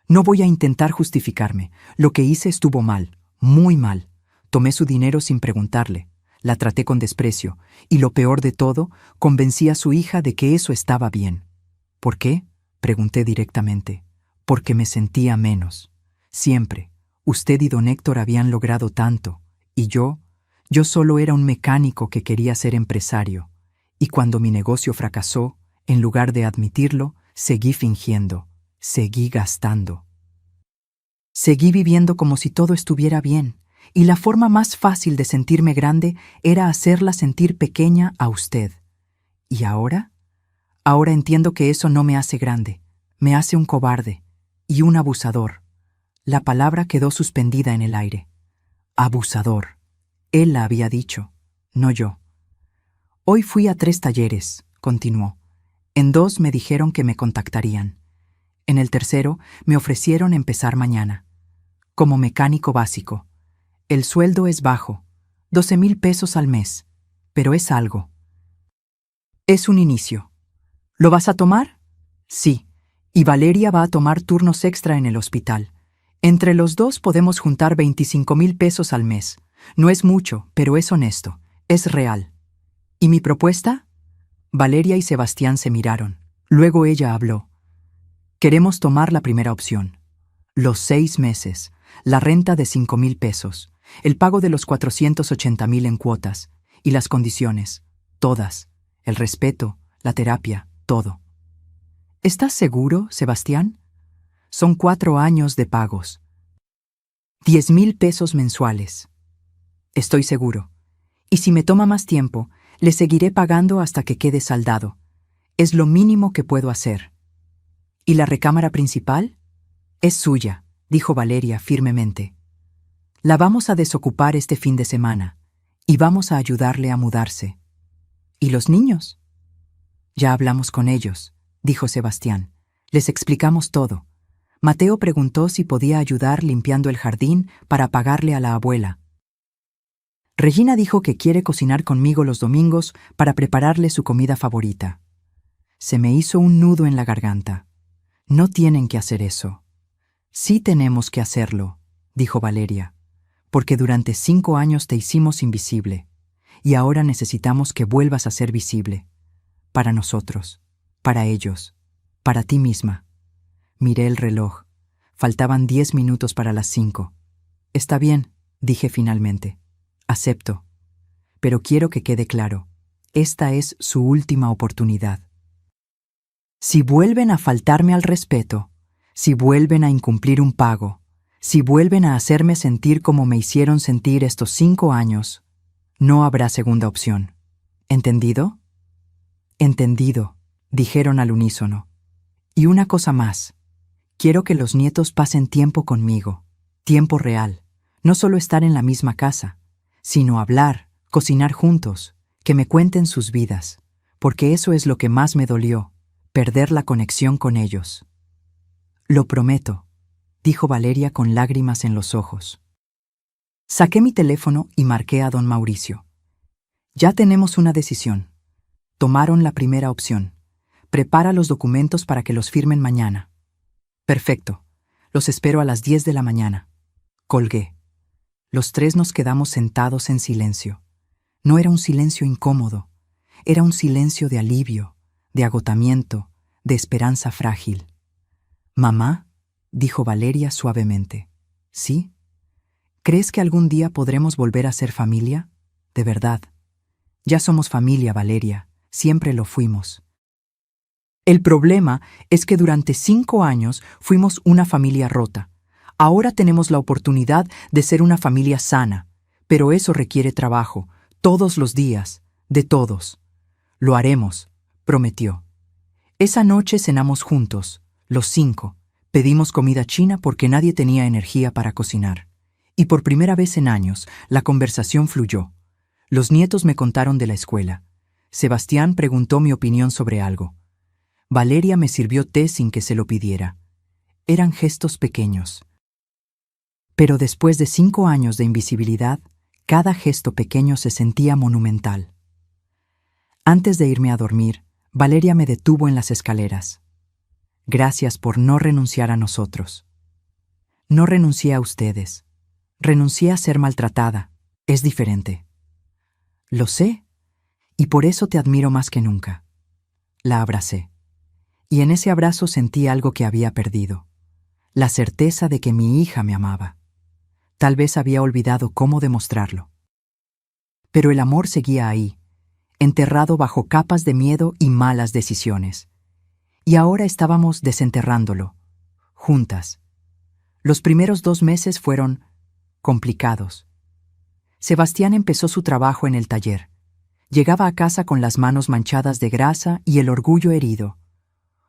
No voy a intentar justificarme. Lo que hice estuvo mal, muy mal. Tomé su dinero sin preguntarle. La traté con desprecio. Y lo peor de todo, convencí a su hija de que eso estaba bien. ¿Por qué?, pregunté directamente. Porque me sentía menos. Siempre. Usted y don Héctor habían logrado tanto. Y yo solo era un mecánico que quería ser empresario. Y cuando mi negocio fracasó, en lugar de admitirlo, seguí fingiendo, seguí gastando. Seguí viviendo como si todo estuviera bien, y la forma más fácil de sentirme grande era hacerla sentir pequeña a usted. ¿Y ahora? Ahora entiendo que eso no me hace grande, me hace un cobarde y un abusador. La palabra quedó suspendida en el aire. Abusador. Él la había dicho, no yo. Hoy fui a 3 talleres, continuó. En 2 me dijeron que me contactarían. En el tercero me ofrecieron empezar mañana. Como mecánico básico. El sueldo es bajo, 12,000 pesos al mes, pero es algo. Es un inicio. ¿Lo vas a tomar? Sí, y Valeria va a tomar turnos extra en el hospital. Entre los 2 podemos juntar 25,000 pesos al mes. No es mucho, pero es honesto, es real. ¿Y mi propuesta? Valeria y Sebastián se miraron. Luego ella habló. Queremos tomar la primera opción. Los 6 meses, la renta de 5,000 pesos, el pago de los 480,000 en cuotas, y las condiciones, todas, el respeto, la terapia, todo. ¿Estás seguro, Sebastián? Son 4 años de pagos. 10,000 pesos mensuales. Estoy seguro. Y si me toma más tiempo, le seguiré pagando hasta que quede saldado. Es lo mínimo que puedo hacer. ¿Y la recámara principal? Es suya, dijo Valeria firmemente. La vamos a desocupar este fin de semana y vamos a ayudarle a mudarse. ¿Y los niños? Ya hablamos con ellos. dijo Sebastián. Les explicamos todo. Mateo preguntó si podía ayudar limpiando el jardín para pagarle a la abuela. Regina dijo que quiere cocinar conmigo los domingos para prepararle su comida favorita. Se me hizo un nudo en la garganta. No tienen que hacer eso. Sí tenemos que hacerlo, dijo Valeria, porque durante 5 años te hicimos invisible, y ahora necesitamos que vuelvas a ser visible. Para nosotros, para ellos, para ti misma. Miré el reloj. Faltaban 10 minutos para las 5. Está bien, dije finalmente. Acepto. Pero quiero que quede claro, esta es su última oportunidad. Si vuelven a faltarme al respeto, si vuelven a incumplir un pago, si vuelven a hacerme sentir como me hicieron sentir estos 5 años, no habrá segunda opción. ¿Entendido? Entendido, dijeron al unísono. Y una cosa más. Quiero que los nietos pasen tiempo conmigo, tiempo real, no solo estar en la misma casa, sino hablar, cocinar juntos, que me cuenten sus vidas, porque eso es lo que más me dolió, perder la conexión con ellos. Lo prometo, dijo Valeria con lágrimas en los ojos. Saqué mi teléfono y marqué a don Mauricio. Ya tenemos una decisión. Tomaron la primera opción. Prepara los documentos para que los firmen mañana. Perfecto. Los espero a las 10 de la mañana. Colgué. Los 3 nos quedamos sentados en silencio. No era un silencio incómodo. Era un silencio de alivio, de agotamiento, de esperanza frágil. «Mamá», dijo Valeria suavemente. «¿Sí? ¿Crees que algún día podremos volver a ser familia? De verdad. Ya somos familia, Valeria. Siempre lo fuimos. El problema es que durante 5 años fuimos una familia rota. Ahora tenemos la oportunidad de ser una familia sana, pero eso requiere trabajo, todos los días, de todos. Lo haremos», prometió. Esa noche cenamos juntos, los 5. Pedimos comida china porque nadie tenía energía para cocinar. Y por primera vez en años, la conversación fluyó. Los nietos me contaron de la escuela. Sebastián preguntó mi opinión sobre algo. Valeria me sirvió té sin que se lo pidiera. Eran gestos pequeños. Pero después de 5 años de invisibilidad, cada gesto pequeño se sentía monumental. Antes de irme a dormir, Valeria me detuvo en las escaleras. «Gracias por no renunciar a nosotros». «No renuncié a ustedes. Renuncié a ser maltratada. Es diferente». «Lo sé, y por eso te admiro más que nunca». La abracé. Y en ese abrazo sentí algo que había perdido. La certeza de que mi hija me amaba. Tal vez había olvidado cómo demostrarlo. Pero el amor seguía ahí, enterrado bajo capas de miedo y malas decisiones. Y ahora estábamos desenterrándolo, juntas. Los primeros 2 meses fueron complicados. Sebastián empezó su trabajo en el taller. Llegaba a casa con las manos manchadas de grasa y el orgullo herido.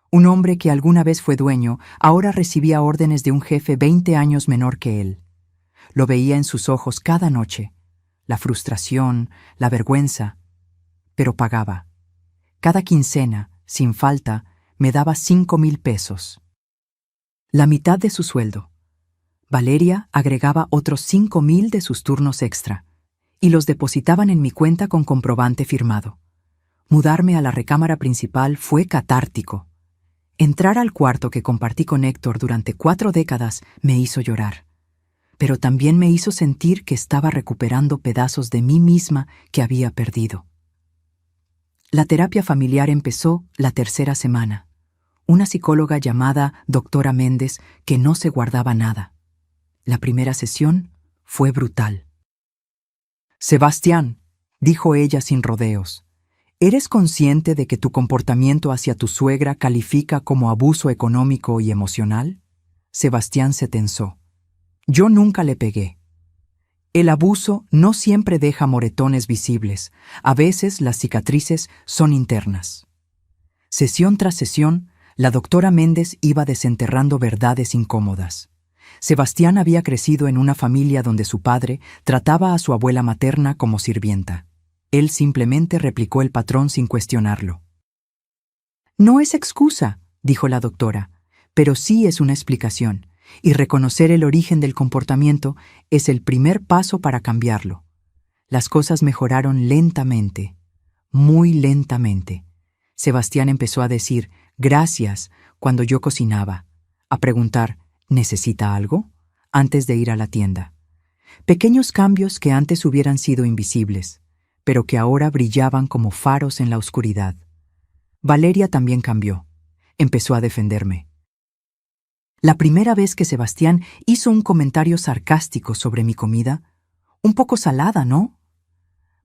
Un hombre que alguna vez fue dueño, ahora recibía órdenes de un jefe 20 años menor que él. Lo veía en sus ojos cada noche. La frustración, la vergüenza. Pero pagaba. Cada quincena, sin falta, me daba 5,000 pesos. La mitad de su sueldo. Valeria agregaba otros 5,000 de sus turnos extra, y los depositaban en mi cuenta con comprobante firmado. Mudarme a la recámara principal fue catártico. Entrar al cuarto que compartí con Héctor durante 4 décadas me hizo llorar, pero también me hizo sentir que estaba recuperando pedazos de mí misma que había perdido. La terapia familiar empezó la 3ª semana. Una psicóloga llamada doctora Méndez que no se guardaba nada. La primera sesión fue brutal. «Sebastián», dijo ella sin rodeos, ¿eres consciente de que tu comportamiento hacia tu suegra califica como abuso económico y emocional? Sebastián se tensó. Yo nunca le pegué. El abuso no siempre deja moretones visibles. A veces las cicatrices son internas. Sesión tras sesión, la doctora Méndez iba desenterrando verdades incómodas. Sebastián había crecido en una familia donde su padre trataba a su abuela materna como sirvienta. Él simplemente replicó el patrón sin cuestionarlo. No es excusa, dijo la doctora, pero sí es una explicación, y reconocer el origen del comportamiento es el primer paso para cambiarlo. Las cosas mejoraron lentamente, muy lentamente. Sebastián empezó a decir gracias cuando yo cocinaba, a preguntar ¿necesita algo? Antes de ir a la tienda. Pequeños cambios que antes hubieran sido invisibles, pero que ahora brillaban como faros en la oscuridad. Valeria también cambió. Empezó a defenderme. La primera vez que Sebastián hizo un comentario sarcástico sobre mi comida, un poco salada, ¿no?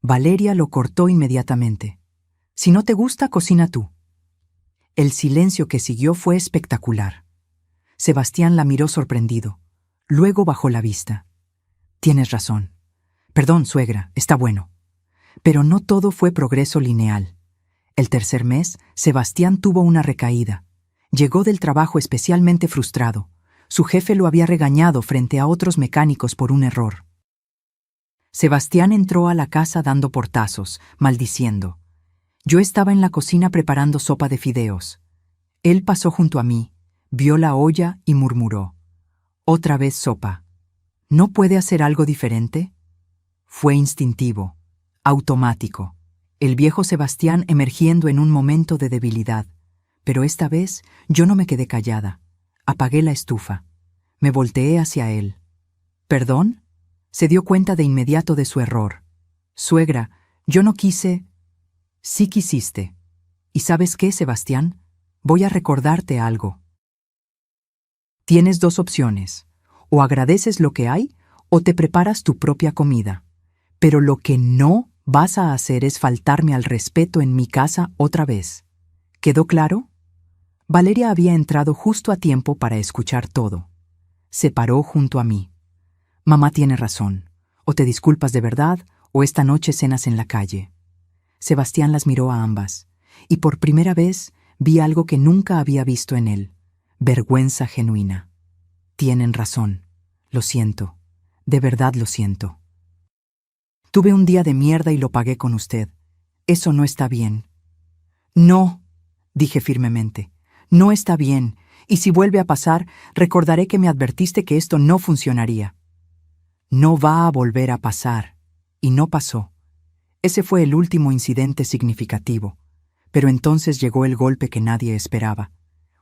Valeria lo cortó inmediatamente. Si no te gusta, cocina tú. El silencio que siguió fue espectacular. Sebastián la miró sorprendido. Luego bajó la vista. Tienes razón. Perdón, suegra, está bueno. Pero no todo fue progreso lineal. El tercer mes, Sebastián tuvo una recaída. Llegó del trabajo especialmente frustrado. Su jefe lo había regañado frente a otros mecánicos por un error. Sebastián entró a la casa dando portazos, maldiciendo. Yo estaba en la cocina preparando sopa de fideos. Él pasó junto a mí, vio la olla y murmuró. Otra vez sopa. ¿No puede hacer algo diferente? Fue instintivo, automático. El viejo Sebastián emergiendo en un momento de debilidad. Pero esta vez yo no me quedé callada. Apagué la estufa. Me volteé hacia él. ¿Perdón? Se dio cuenta de inmediato de su error. Suegra, yo no quise... Sí quisiste. ¿Y sabes qué, Sebastián? Voy a recordarte algo. Tienes dos opciones. O agradeces lo que hay, o te preparas tu propia comida. Pero lo que no vas a hacer es faltarme al respeto en mi casa otra vez. ¿Quedó claro? Valeria había entrado justo a tiempo para escuchar todo. Se paró junto a mí. Mamá tiene razón. O te disculpas de verdad, o esta noche cenas en la calle. Sebastián las miró a ambas, y por primera vez vi algo que nunca había visto en él. Vergüenza genuina. Tienen razón. Lo siento. De verdad lo siento. Tuve un día de mierda y lo pagué con usted. Eso no está bien. No, dije firmemente. No está bien, y si vuelve a pasar, recordaré que me advertiste que esto no funcionaría. No va a volver a pasar. Y no pasó. Ese fue el último incidente significativo. Pero entonces llegó el golpe que nadie esperaba.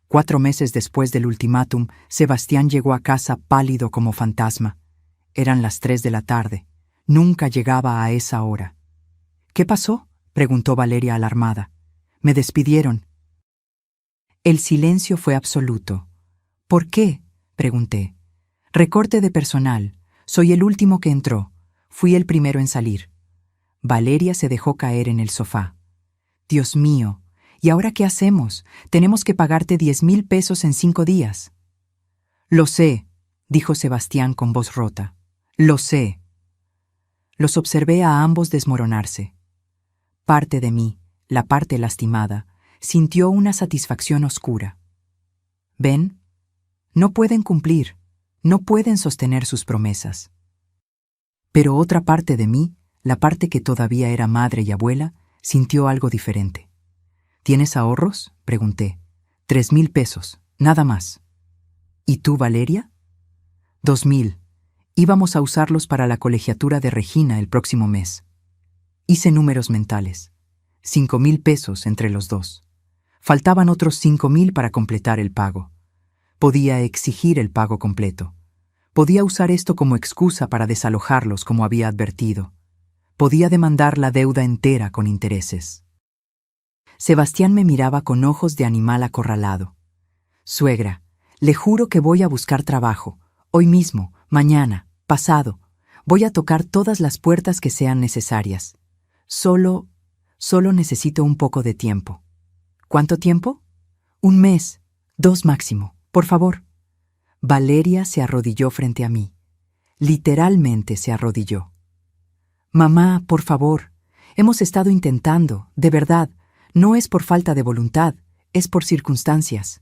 4 meses después del ultimátum, Sebastián llegó a casa pálido como fantasma. Eran las 3 de la tarde. Nunca llegaba a esa hora. ¿Qué pasó?, preguntó Valeria alarmada. Me despidieron. El silencio fue absoluto. ¿Por qué?, pregunté. Recorte de personal. Soy el último que entró. Fui el primero en salir. Valeria se dejó caer en el sofá. Dios mío, ¿y ahora qué hacemos? Tenemos que pagarte 10,000 pesos en 5 días. Lo sé, dijo Sebastián con voz rota. Lo sé. Los observé a ambos desmoronarse. Parte de mí, la parte lastimada, sintió una satisfacción oscura. ¿Ven? No pueden cumplir, no pueden sostener sus promesas. Pero otra parte de mí, la parte que todavía era madre y abuela, sintió algo diferente. ¿Tienes ahorros?, pregunté. 3,000 pesos, nada más. ¿Y tú, Valeria? 2,000. Íbamos a usarlos para la colegiatura de Regina el próximo mes. Hice números mentales. 5,000 pesos entre los dos. Faltaban otros 5,000 para completar el pago. Podía exigir el pago completo. Podía usar esto como excusa para desalojarlos como había advertido. Podía demandar la deuda entera con intereses. Sebastián me miraba con ojos de animal acorralado. Suegra, le juro que voy a buscar trabajo, hoy mismo, mañana, pasado. Voy a tocar todas las puertas que sean necesarias. Solo necesito un poco de tiempo. ¿Cuánto tiempo? 1 mes, 2 máximo, por favor. Valeria se arrodilló frente a mí. Literalmente se arrodilló. Mamá, por favor, hemos estado intentando, de verdad, no es por falta de voluntad, es por circunstancias.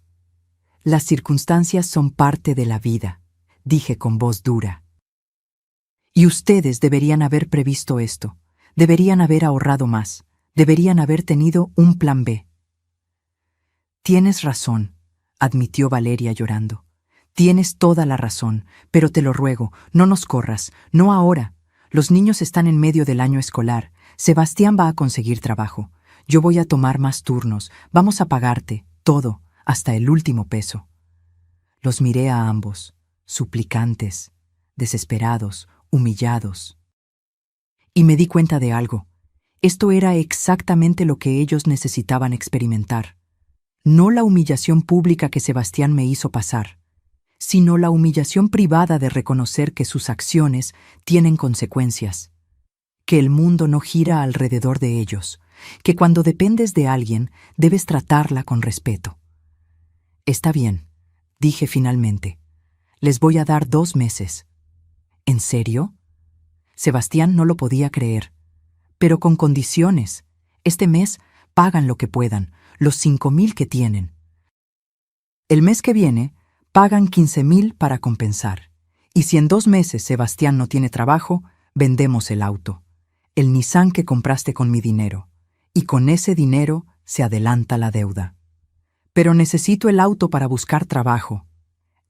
Las circunstancias son parte de la vida, dije con voz dura. Y ustedes deberían haber previsto esto, deberían haber ahorrado más, deberían haber tenido un plan B. Tienes razón, admitió Valeria llorando. Tienes toda la razón, pero te lo ruego, no nos corras, no ahora. Los niños están en medio del año escolar. Sebastián va a conseguir trabajo. Yo voy a tomar más turnos. Vamos a pagarte, todo, hasta el último peso. Los miré a ambos, suplicantes, desesperados, humillados. Y me di cuenta de algo. Esto era exactamente lo que ellos necesitaban experimentar. No la humillación pública que Sebastián me hizo pasar, sino la humillación privada de reconocer que sus acciones tienen consecuencias, que el mundo no gira alrededor de ellos, que cuando dependes de alguien debes tratarla con respeto. Está bien, dije finalmente. Les voy a dar 2 meses. ¿En serio? Sebastián no lo podía creer. Pero con condiciones. Este mes pagan lo que puedan, los 5,000 que tienen. El mes que viene pagan 15,000 para compensar. Y si en 2 meses Sebastián no tiene trabajo, vendemos el auto, el Nissan que compraste con mi dinero. Y con ese dinero se adelanta la deuda. Pero necesito el auto para buscar trabajo.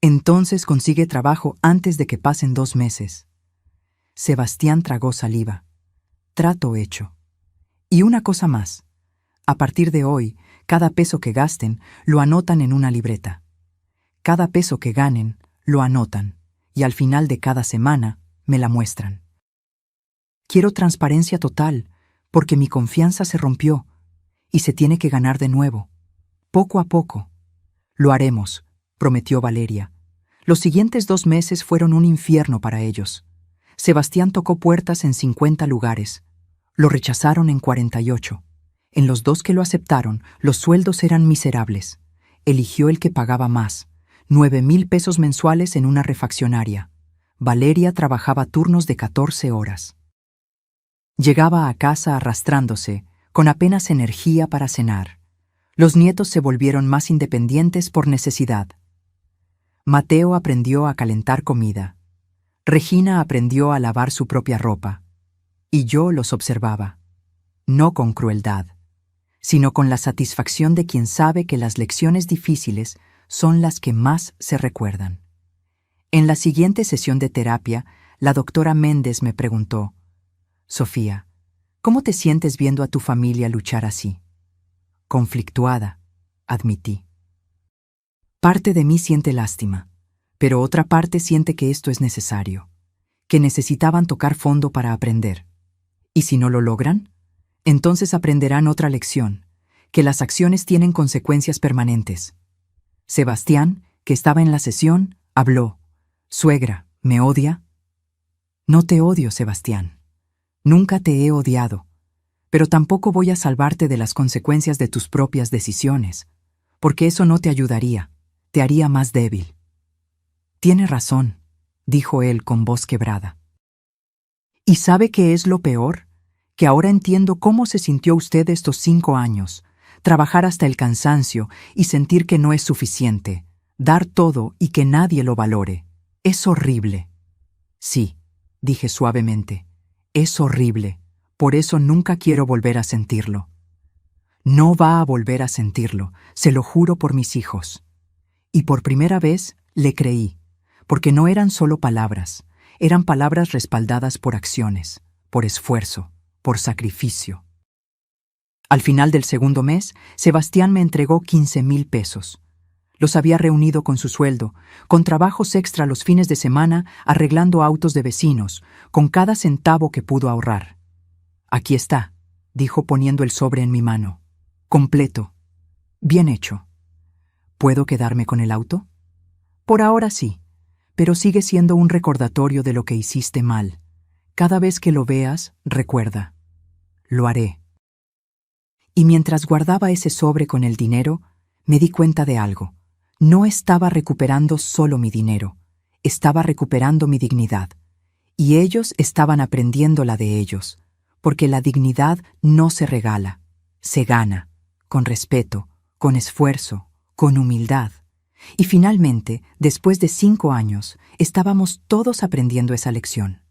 Entonces consigue trabajo antes de que pasen 2 meses. Sebastián tragó saliva. Trato hecho. Y una cosa más. A partir de hoy, cada peso que gasten lo anotan en una libreta. Cada peso que ganen lo anotan, y al final de cada semana me la muestran. Quiero transparencia total, porque mi confianza se rompió, y se tiene que ganar de nuevo. Poco a poco. Lo haremos, prometió Valeria. Los siguientes 2 meses fueron un infierno para ellos. Sebastián tocó puertas en 50 lugares. Lo rechazaron en 48. En los 2 que lo aceptaron, los sueldos eran miserables. Eligió el que pagaba más, 9,000 pesos mensuales en una refaccionaria. Valeria trabajaba turnos de 14 horas. Llegaba a casa arrastrándose, con apenas energía para cenar. Los nietos se volvieron más independientes por necesidad. Mateo aprendió a calentar comida. Regina aprendió a lavar su propia ropa. Y yo los observaba, no con crueldad, sino con la satisfacción de quien sabe que las lecciones difíciles son las que más se recuerdan. En la siguiente sesión de terapia, la doctora Méndez me preguntó: Sofía, ¿cómo te sientes viendo a tu familia luchar así? Conflictuada, admití. Parte de mí siente lástima, pero otra parte siente que esto es necesario, que necesitaban tocar fondo para aprender. ¿Y si no lo logran? Entonces aprenderán otra lección, que las acciones tienen consecuencias permanentes. Sebastián, que estaba en la sesión, habló. «Suegra, ¿me odia?» «No te odio, Sebastián. Nunca te he odiado. Pero tampoco voy a salvarte de las consecuencias de tus propias decisiones, porque eso no te ayudaría, te haría más débil». «Tiene razón», dijo él con voz quebrada. ¿Y sabe qué es lo peor? Que ahora entiendo cómo se sintió usted estos 5 años, trabajar hasta el cansancio y sentir que no es suficiente, dar todo y que nadie lo valore. Es horrible. Sí, dije suavemente, es horrible, por eso nunca quiero volver a sentirlo. No va a volver a sentirlo, se lo juro por mis hijos. Y por primera vez le creí, porque no eran solo palabras, eran palabras respaldadas por acciones, por esfuerzo, por sacrificio. Al final del segundo mes, Sebastián me entregó 15,000 pesos. Los había reunido con su sueldo, con trabajos extra los fines de semana, arreglando autos de vecinos, con cada centavo que pudo ahorrar. «Aquí está», dijo poniendo el sobre en mi mano. «Completo. Bien hecho. ¿Puedo quedarme con el auto?» «Por ahora sí, pero sigue siendo un recordatorio de lo que hiciste mal. Cada vez que lo veas, recuerda. Lo haré». Y mientras guardaba ese sobre con el dinero, me di cuenta de algo. No estaba recuperando solo mi dinero, estaba recuperando mi dignidad. Y ellos estaban aprendiendo la de ellos, porque la dignidad no se regala, se gana, con respeto, con esfuerzo, con humildad. Y finalmente, después de 5 años, estábamos todos aprendiendo esa lección.